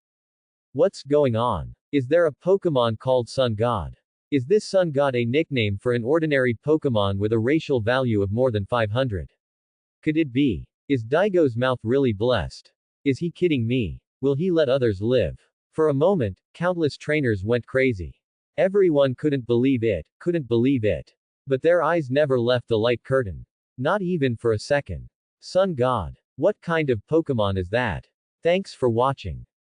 What's going on? Is there a Pokemon called Sun God? Is this Sun God a nickname for an ordinary Pokemon with a racial value of more than 500? Could it be? Is Daigo's mouth really blessed? Is he kidding me? Will he let others live? For a moment, countless trainers went crazy. Everyone couldn't believe it. But their eyes never left the light curtain. Not even for a second. Sun God. What kind of Pokemon is that? Thanks for watching.